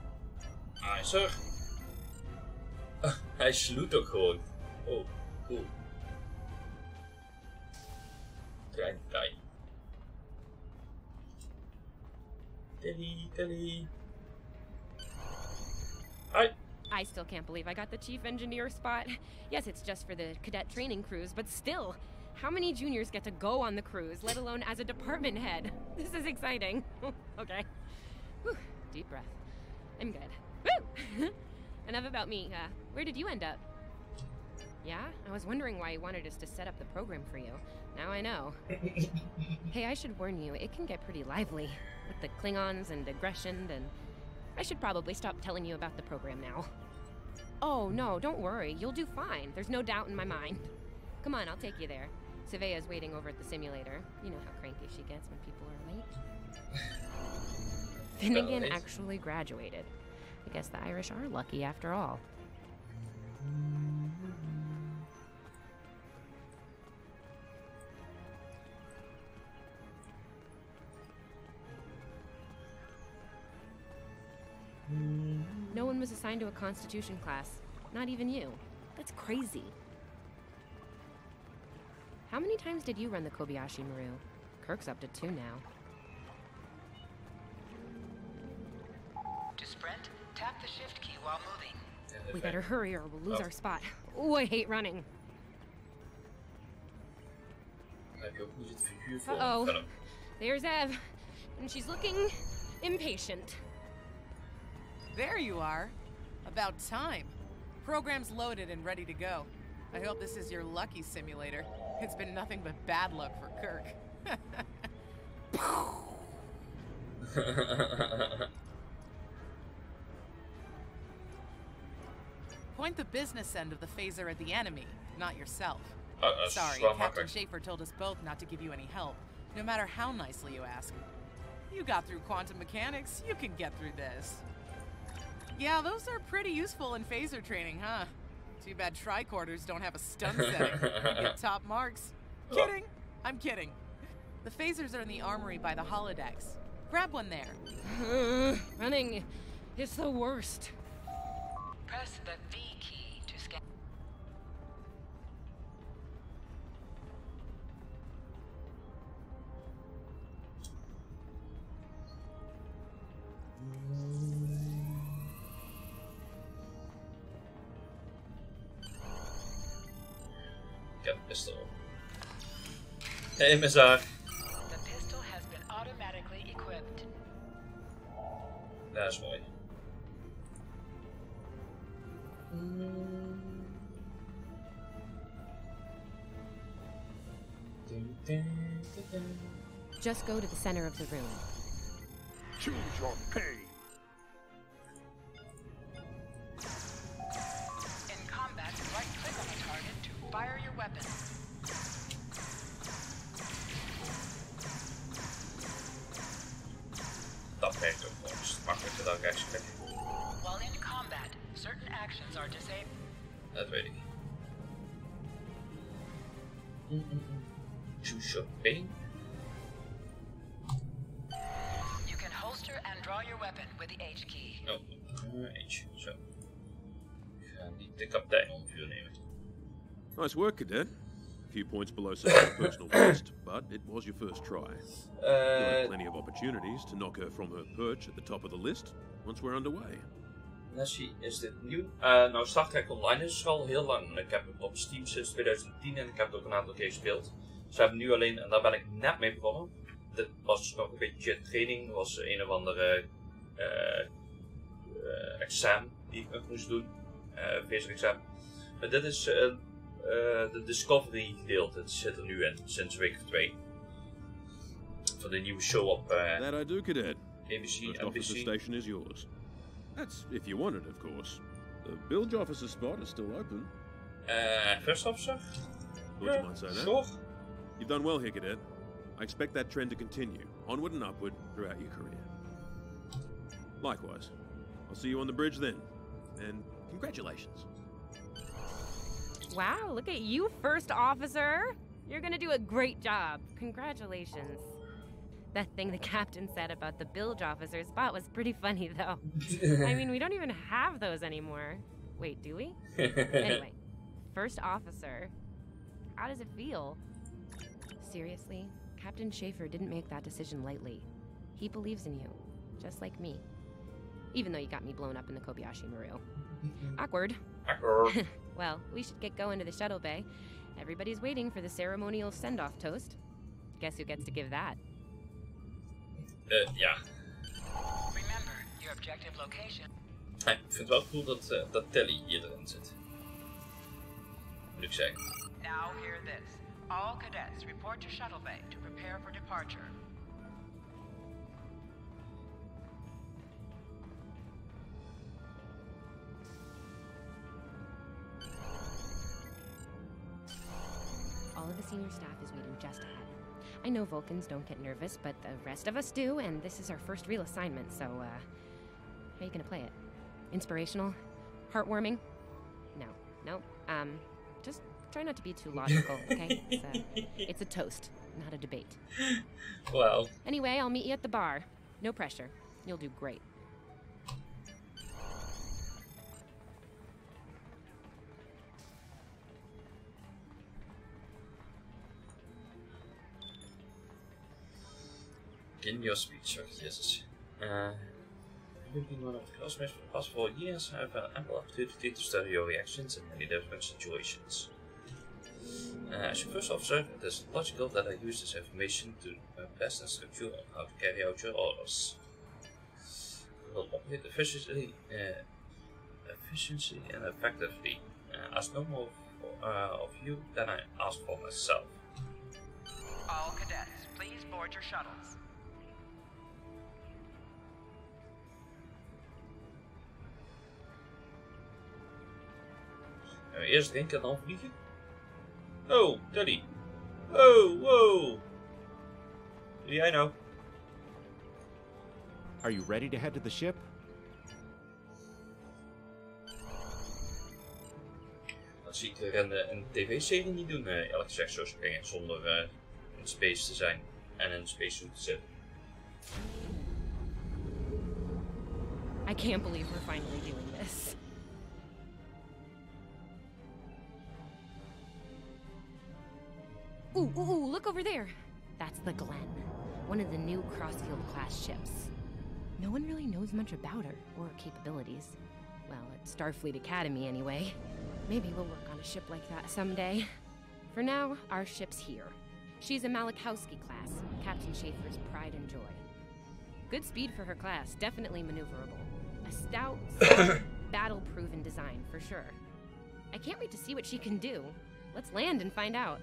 Aye, sir. Hij sloot ook gewoon. Oh, cool. Klein detail. Tilly. Hi. I still can't believe I got the chief engineer spot. Yes, it's just for the cadet training cruise, but still, how many juniors get to go on the cruise, let alone as a department head? This is exciting. Okay. Whew. Deep breath. I'm good. Woo! Enough about me. Where did you end up? Yeah? I was wondering why you wanted us to set up the program for you. Now I know. Hey, I should warn you, it can get pretty lively. With the Klingons and aggression, and... I should probably stop telling you about the program now. Oh, no, don't worry. You'll do fine. There's no doubt in my mind. Come on, I'll take you there. Savea's waiting over at the simulator. You know how cranky she gets when people are late. Finnegan actually graduated. I guess the Irish are lucky after all. No one was assigned to a Constitution class. Not even you. That's crazy. How many times did you run the Kobayashi Maru? Kirk's up to 2 now. To sprint, tap the shift key while moving. We better hurry or we'll lose our spot. Oh, I hate running. Uh-oh. There's Ev. And she's looking impatient. There you are. About time. Program's loaded and ready to go. I hope this is your lucky simulator. It's been nothing but bad luck for Kirk. Point the business end of the phaser at the enemy, not yourself. Sorry, Captain Schaefer told us both not to give you any help, no matter how nicely you ask. You got through quantum mechanics, you can get through this. Yeah, those are pretty useful in phaser training, huh? Too bad tricorders don't have a stun setting. You get top marks. Kidding! I'm kidding. The phasers are in the armory by the holodecks. Grab one there. Running is the worst. Press the V key to scan. Get pistol. Hey, Mizar. The pistol has been automatically equipped. Dat is mooi. Just go to the center of the room. Choose your pay. In combat, right-click on the target to fire your weapon. Dat werkt ook gewoon makkelijker dan rechtsklikken. While in combat, certain actions are disabled. Dat weet ik. Choose your pain. You can holster and draw your weapon with the H key. Oh, H. Zo. Ik ga niet de kapitein om vuur nemen. Nice work, Cadet. A few points below Savea's personal best, but it was your first try. You'll have plenty of opportunities to knock her from her perch at the top of the list once we're underway. Nessie, is dit nieuw? Nou, Star Trek Online is al heel lang. Ik heb het op Steam sinds 2010 en ik heb het ook een aantal keer gespeeld. Ze hebben nu alleen, en daar ben ik net mee begonnen. Dit was nog een beetje training, was een of andere examen die ik moest doen. Phaser examen. Maar dit is de Discovery gedeelte, het zit er nu in, sinds week of 2. Van de nieuwe show op That I do, Cadet. ABC, First NBC. officer station is yours. That's if you want it, of course. The bilge officer spot is still open. First officer? Thought you might say that. Sure. You've done well here, Cadet. I expect that trend to continue, onward and upward, throughout your career. Likewise. I'll see you on the bridge then. And congratulations. Wow, look at you, First Officer! You're gonna do a great job. Congratulations. That thing the captain said about the bilge officer spot was pretty funny, though. I mean, we don't even have those anymore. Wait, do we? Anyway, First Officer. How does it feel? Seriously, Captain Schaefer didn't make that decision lightly. He believes in you, just like me. Even though you got me blown up in the Kobayashi Maru. Awkward. Awkward. Well, we should get going to the shuttle bay. Everybody's waiting for the ceremonial send-off toast. Guess who gets to give that? Ja. Remember, your objective location. Ik vind het wel cool dat Telly hier erin zit. moet ik zeggen. Now hear this. All cadets report to Shuttle Bay to prepare for departure. All of the senior staff is waiting just ahead. I know Vulcans don't get nervous, but the rest of us do, and this is our first real assignment, so, how are you gonna play it? Inspirational? Heartwarming? No. Just try not to be too logical, okay? It's a toast, not a debate. Well. Anyway, I'll meet you at the bar. No pressure. You'll do great. In your speech, yes. You've been one of the classmates for the past 4 years. I've had ample opportunity to study your reactions in many different situations. As your first officer, it is logical that I use this information to best instruct you on how to carry out your orders. You will operate efficiently and effectively. Ask no more of you than I ask for myself. All cadets, please board your shuttles. Eerst drinken en dan vliegen? Oh, Daddy. Oh, whoa. Yeah, I know. Are you ready to head to the ship? Dat zie ik er een tv-serie niet doen, eerlijk gezegd, zo springen zonder in space te zijn en in een spacesuit te zitten. I can't believe we're finally doing this. Ooh, look over there. That's the Glen, one of the new Crossfield-class ships. No one really knows much about her, or her capabilities. Well, at Starfleet Academy, anyway. Maybe we'll work on a ship like that someday. For now, our ship's here. She's a Malachowski class, Captain Schaefer's pride and joy. Good speed for her class, definitely maneuverable. A stout, battle-proven design, for sure. I can't wait to see what she can do. Let's land and find out.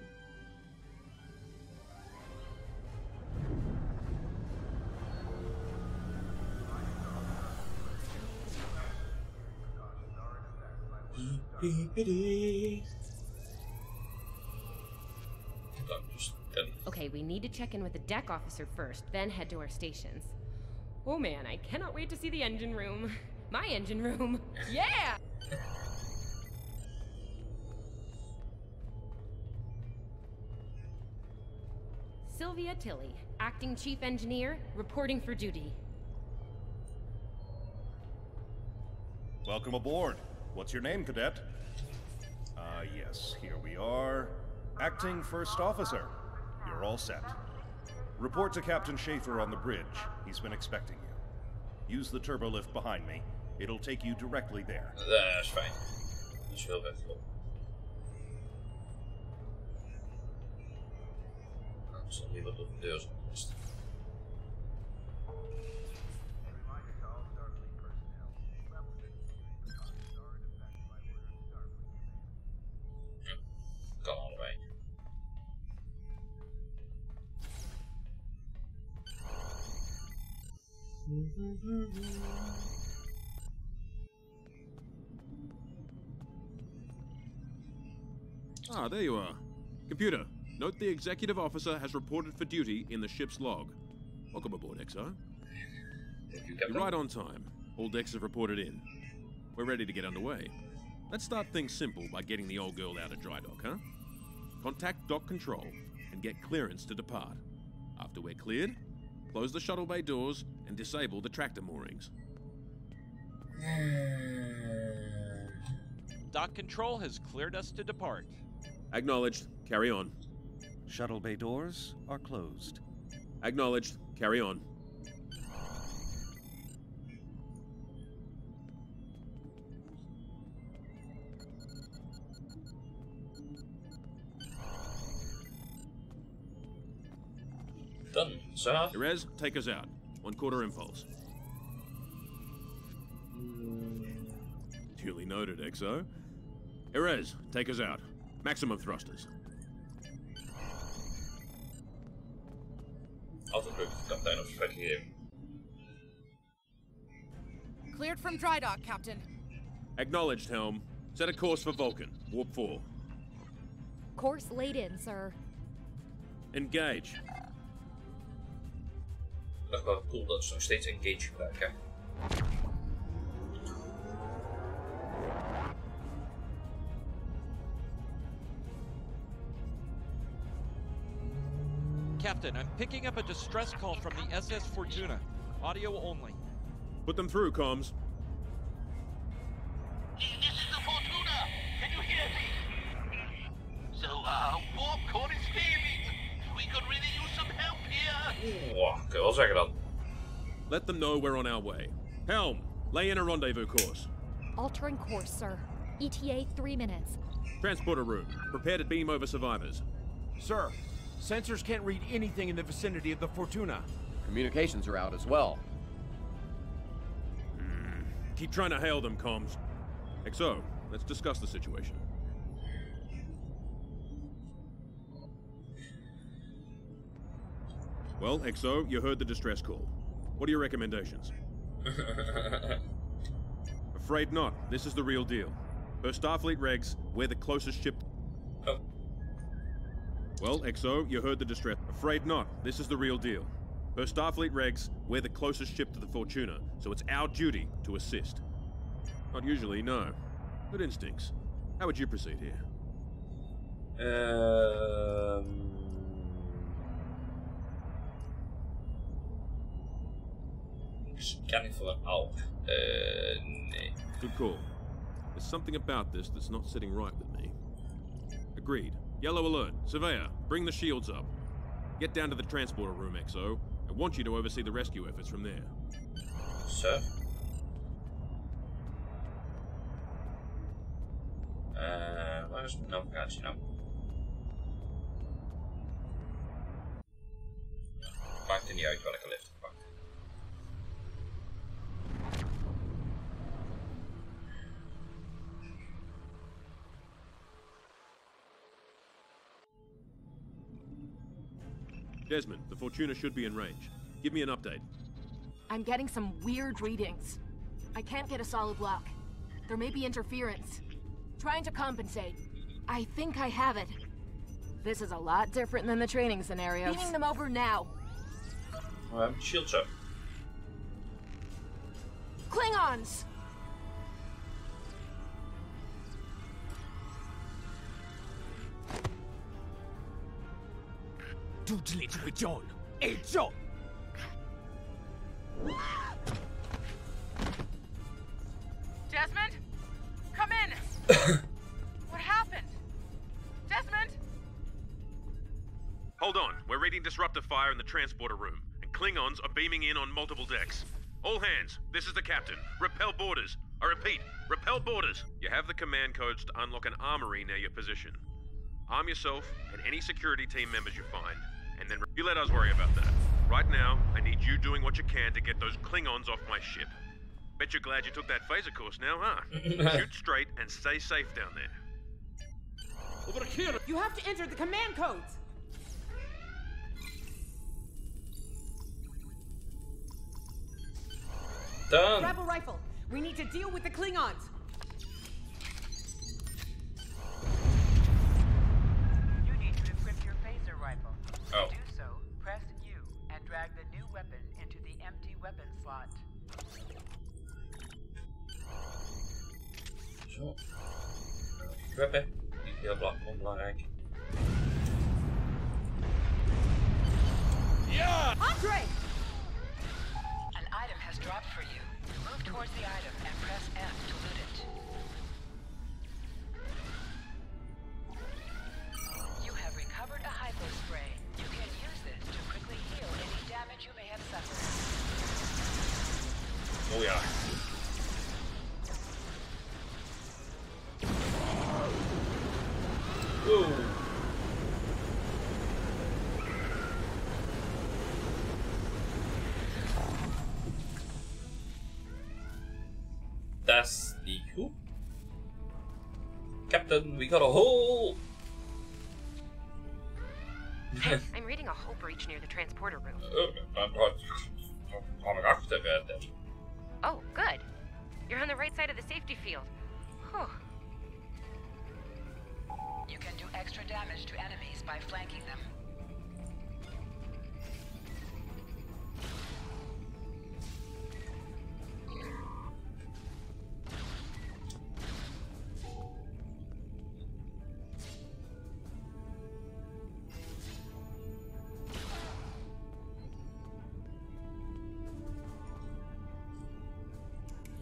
Okay, we need to check in with the deck officer first, then head to our stations. Oh man, I cannot wait to see the engine room. My engine room. Yeah! Sylvia Tilley, acting chief engineer, reporting for duty. Welcome aboard. What's your name, cadet? Yes, here we are. Acting first officer. You're all set. Report to Captain Schaefer on the bridge. He's been expecting you. Use the turbolift behind me. It'll take you directly there. Dat is fijn. Dat is heel vet. Ik zal liever door de deur zijn. Kan allebei. Ah, there you are. Computer, note the executive officer has reported for duty in the ship's log. Welcome aboard, XO. You're right on time. All decks have reported in. We're ready to get underway. Let's start things simple by getting the old girl out of dry dock, huh? Contact dock control and get clearance to depart. After we're cleared, close the shuttle bay doors and disable the tractor moorings. Dock control has cleared us to depart. Acknowledged. Carry on. Shuttle bay doors are closed. Acknowledged. Carry on. Done, sir. Erez, take us out. 1/4 impulse. Duly noted, XO. Erez, take us out. Maximum thrusters. Altijd leuk, kapitein op spek gegeven. Cleared from dry dock, Captain. Acknowledged, Helm. Set a course for Vulcan. Warp 4. Course laid in, sir. Engage. Dat is wel cool dat ze nog steeds engage gebruiken. Captain, I'm picking up a distress call from the SS Fortuna. Audio only. Put them through, comms. This is the Fortuna! Can you hear me? So, warp core is failing. We could really use some help here. Wow, kun je wel zeggen dan. Let them know we're on our way. Helm, lay in a rendezvous course. Altering course, sir. ETA 3 minutes. Transporter room. Prepare to beam over survivors. Sir, sensors can't read anything in the vicinity of the Fortuna. Communications are out as well. Keep trying to hail them, comms. XO, let's discuss the situation. Well, XO, you heard the distress call. What are your recommendations? Afraid not. This is the real deal. Per Starfleet regs, we're the closest ship... Oh. Well, XO, you heard the distress... Afraid not. This is the real deal. Per Starfleet regs, we're the closest ship to the Fortuna, so it's our duty to assist. Not usually, no. Good instincts. How would you proceed here? Scanning for an ALP. Nee. Good call. There's something about this that's not sitting right with me. Agreed. Yellow alert. Surveyor, bring the shields up. Get down to the transporter room, XO. I want you to oversee the rescue efforts from there. Sir? Waar is mijn navigatie nou? Maakt er niet uit welke lift ik pak. Desmond, the Fortuna should be in range. Give me an update. I'm getting some weird readings. I can't get a solid lock. There may be interference. Trying to compensate. I think I have it. This is a lot different than the training scenarios. Beaming them over now. Shields up. Klingons! Desmond? Come in! What happened? Desmond? Hold on. We're reading disruptor fire in the transporter room, and Klingons are beaming in on multiple decks. All hands, this is the captain. Repel boarders. I repeat, repel boarders. You have the command codes to unlock an armory near your position. Arm yourself and any security team members you find, and then you let us worry about that. Right now, I need you doing what you can to get those Klingons off my ship. Bet you're glad you took that phaser course now, huh? Shoot straight and stay safe down there. Over here! You have to enter the command codes! Done. Grab a rifle. We need to deal with the Klingons. You need to equip your phaser rifle. Oh. To do so, press U and drag the new weapon into the empty weapon slot. Zo. Equippen. Niet heel onbelangrijk. Yeah! Andre! An item has dropped for you. Move towards the item and press F to loot it. You have recovered a hypo spray. You can use this to quickly heal any damage you may have suffered. Oh ja. Whoa. That's the cool. Captain, we got a hole! Hey, I'm reading a hull breach near the transporter room. Oh, good. You're on the right side of the safety field. Whew. You can do extra damage to enemies by flanking them.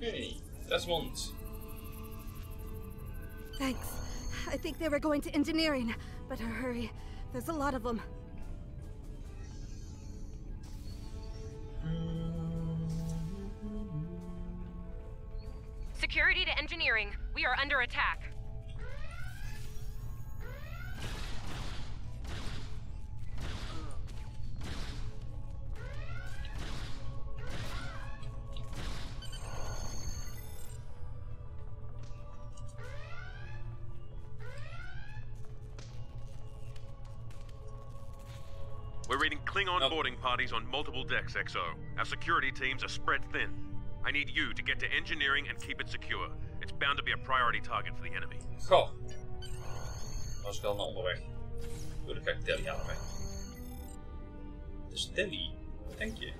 Hey, that's once. Thanks. I think they were going to engineering. Better hurry. There's a lot of them. Security to engineering. We are under attack. We're reading Klingon boarding parties on multiple decks, XO. Our security teams are spread thin. I need you to get to engineering and keep it secure. It's bound to be a priority target for the enemy. Goh. Was ik al naar onderweg. Door de kijk Delhi aan de weg. Dus Delhi, wat denk je?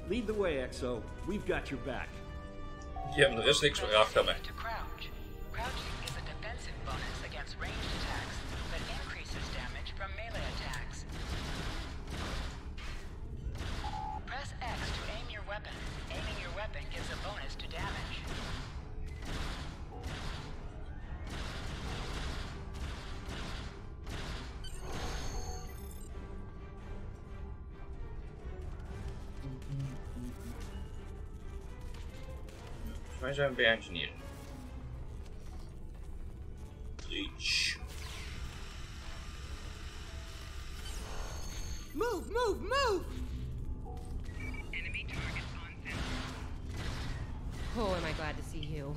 Lead the way, XO. We've got your back. Ja, maar er is niks meer achter me. Crouching is a defensive bonus against ranged attacks, but increases damage from melee attacks. Press X to aim your weapon. Aiming your weapon gives a bonus to damage. Wij zijn bij engineering. Breach. Move, move, move! Enemy targets on center. Oh, am I glad to see you.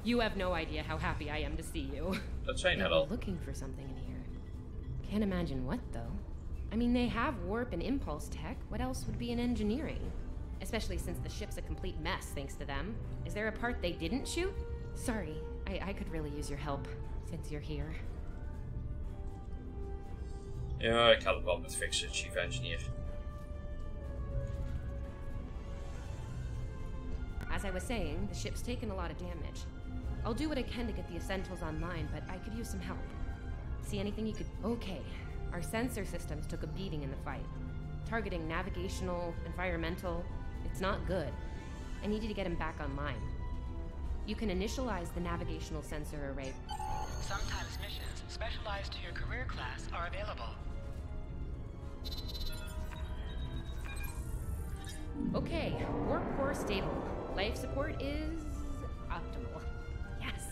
You have no idea how happy I am to see you. That's right, I'm looking for something in here. Can't imagine what, though. I mean, they have warp and impulse tech. What else would be in engineering? Especially since the ship's a complete mess, thanks to them. Is there a part they didn't shoot? Sorry, I could really use your help, since you're here. Ja, ik had het wel met fixen, Chief Engineer. As I was saying, the ship's taken a lot of damage. I'll do what I can to get the essentials online, but I could use some help. See anything you could... Okay. Our sensor systems took a beating in the fight. Targeting navigational, environmental... It's not good. I need you to get him back online. You can initialize the navigational sensor array. Sometimes missions specialized to your career class are available. Okay, warp core stable. Life support is optimal. Yes.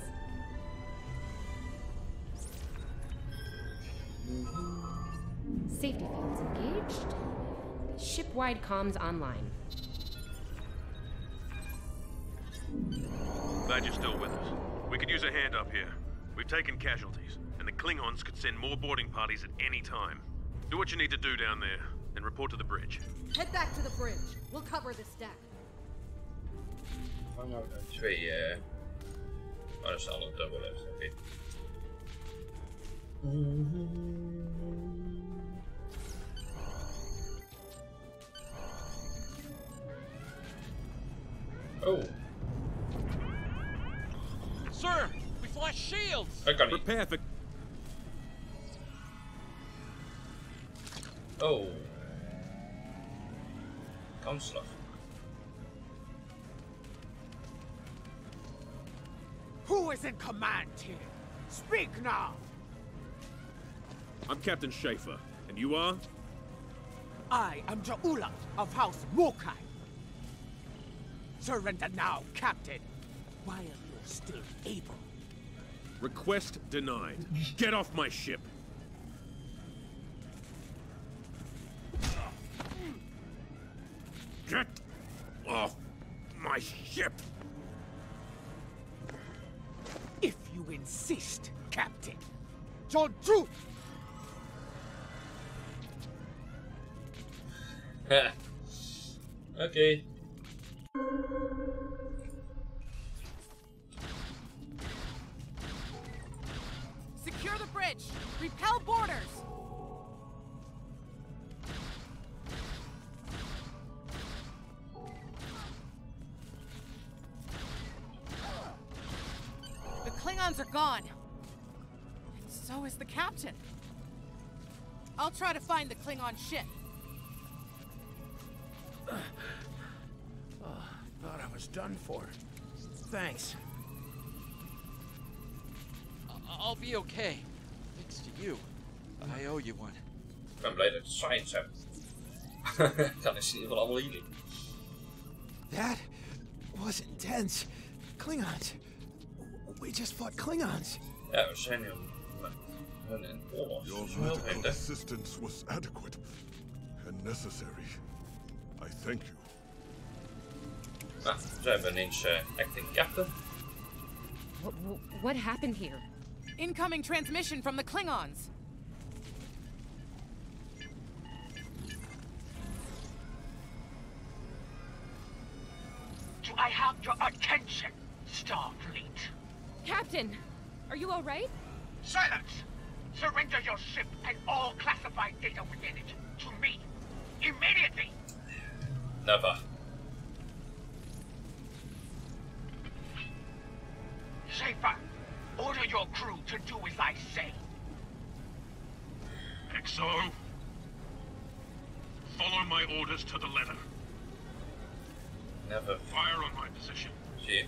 Safety fields engaged. Ship-wide comms online. Glad you're still with us. We could use a hand up here. We've taken casualties, and the Klingons could send more boarding parties at any time. Do what you need to do down there, then report to the bridge. Head back to the bridge. We'll cover this deck. Oh no, twee, oh, dat is al een double left, oké. Oh. Sir, we flash shields. Prepare for... Oh. Kansslag. Who is in command here? Speak now! I'm Captain Schaefer, and you are? I am Ja'ula of House Mokai. Surrender now, Captain, while you're still able. Request denied. Get off my ship. Get off my ship. If you insist, Captain. John Drew! Okay. Secure the bridge! Repel boarders! The Klingons are gone. And so is the captain. I'll try to find the Klingon ship. Thought I was done for. Thanks. I'll be okay. Thanks to you. I owe you one. Ik ben blij dat ik science heb. Kan ik zien van allemaal hier. That was intense. Klingons. We just fought Klingons. Ja, we zijn nu een oorlog. Your medical assistance was adequate and necessary. I thank you. Nou, we hebben ineens acting captain. What happened here? Incoming transmission from the Klingons. Do I have your attention, Starfleet? Captain, are you all right? Silence! Surrender your ship and all classified data within it to me. Immediately! Never. Schaefer, order your crew to do as I say. XO, follow my orders to the letter. Never. Fire on my position. Zie je.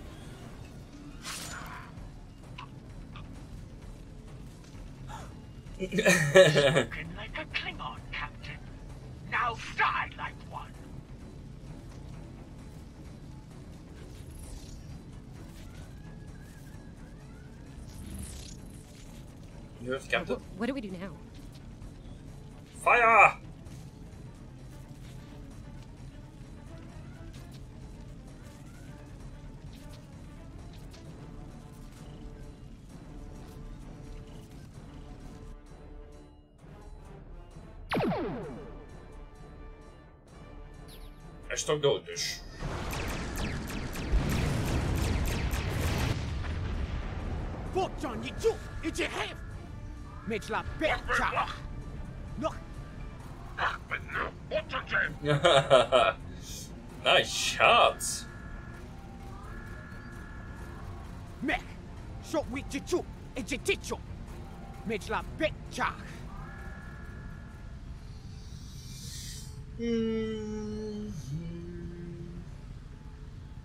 Spoken like a Klingon, Captain. Now die like one. You have captain. What do we do now? Fire! Hij is toch dood dus. John, you do! It's your hand! Mitch la betcha! No! Nice shots! Mech! Shot with Jichu! It's a ticho! Mitch la betcha!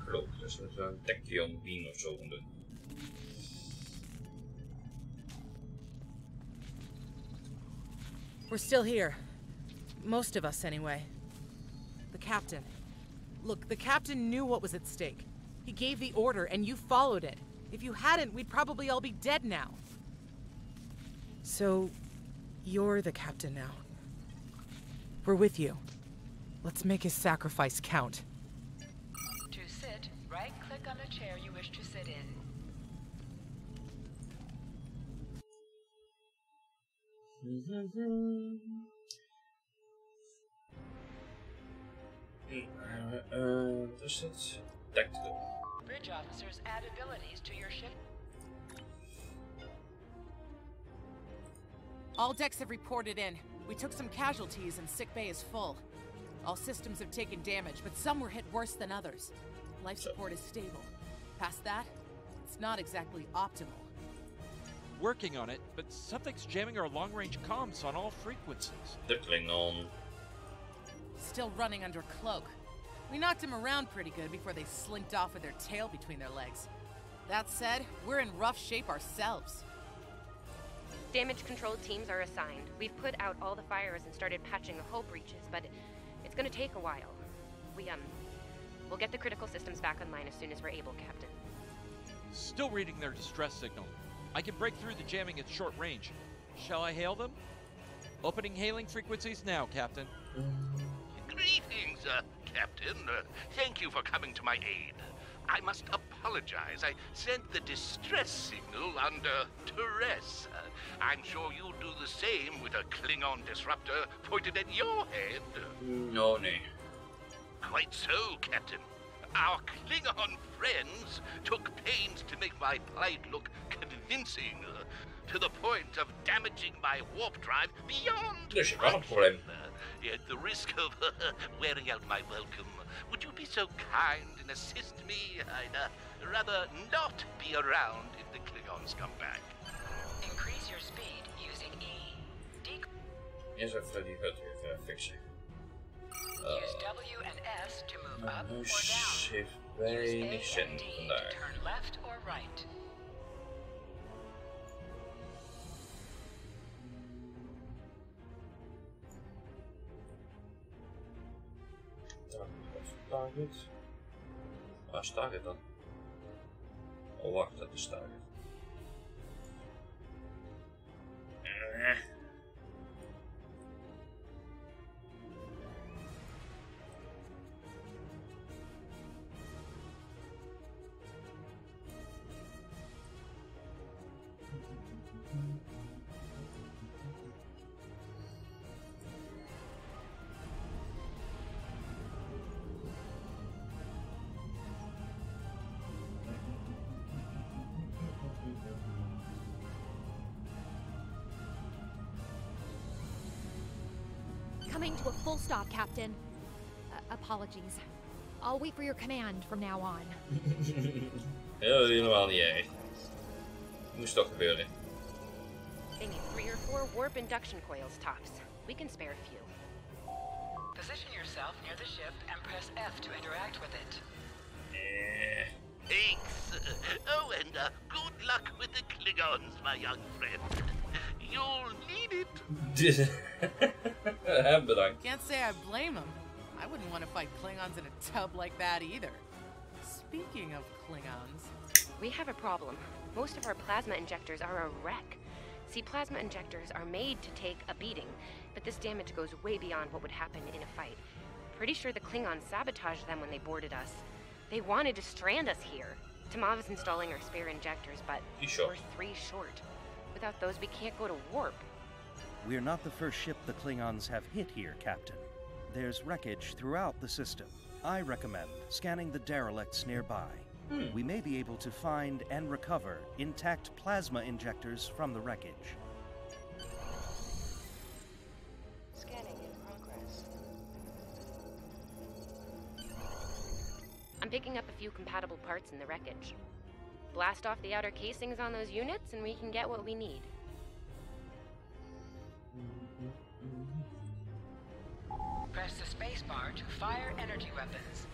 Geloof, dus we zo'n tachyon beam of zo gaan doen. We're still here. Most of us, anyway. The captain. Look, the captain knew what was at stake. He gave the order, and you followed it. If you hadn't, we'd probably all be dead now. So, you're the captain now. We're with you. Let's make his sacrifice count. To sit, right-click on the chair you wish to sit in. Wat is het? Tactical. Bridge officers add abilities to your ship. All decks have reported in. We took some casualties and sick bay is full. All systems have taken damage, but some were hit worse than others. Life support is stable. Past that, it's not exactly optimal. Working on it, but something's jamming our long-range comms on all frequencies. The Klingon. Still running under cloak. We knocked him around pretty good before they slinked off with their tail between their legs. That said, we're in rough shape ourselves. Damage control teams are assigned. We've put out all the fires and started patching the hull breaches, but it's gonna take a while. We'll get the critical systems back online as soon as we're able, Captain. Still reading their distress signal. I can break through the jamming at short range. Shall I hail them? Opening hailing frequencies now, Captain. Greetings, Captain. Thank you for coming to my aid. I must apologize. I sent the distress signal under duress. I'm sure you'll do the same with a Klingon disruptor pointed at your head. No, nee. Quite so, Captain. Our Klingon friends took pains to make my plight look convincing, to the point of damaging my warp drive beyond Dus je wel een probleem. At the risk of wearing out my welcome, would you be so kind and assist me? I'd rather not be around if the Klingons come back. Increase your speed using E. Eerst even die hut weer fixen. Use W and S to move up or down. Heeft weinig zin vandaag. Turn left or right. Target. Waar is target dan? Oh wacht, dat is target. Coming to a full stop, Captain. Apologies. I'll wait for your command from now on. Helemaal niet erg. Moest toch gebeuren. They need 3 or 4 warp induction coils tops. We can spare a few. Position yourself near the ship and press F to interact with it. Thanks. Oh, and good luck with the Klingons, my young friend. You'll need it. Bedankt. Can't say I blame him. I wouldn't want to fight Klingons in a tub like that either. Speaking of Klingons... We have a problem. Most of our plasma injectors are a wreck. See, plasma injectors are made to take a beating, but this damage goes way beyond what would happen in a fight. Pretty sure the Klingons sabotaged them when they boarded us. They wanted to strand us here. Tamav is installing our spare injectors, but we're 3 short. Without those, we can't go to warp. We're not the first ship the Klingons have hit here, Captain. There's wreckage throughout the system. I recommend scanning the derelicts nearby. We may be able to find and recover intact plasma injectors from the wreckage. Scanning in progress. I'm picking up a few compatible parts in the wreckage. Blast off the outer casings on those units and we can get what we need. Press the spacebar to fire energy weapons.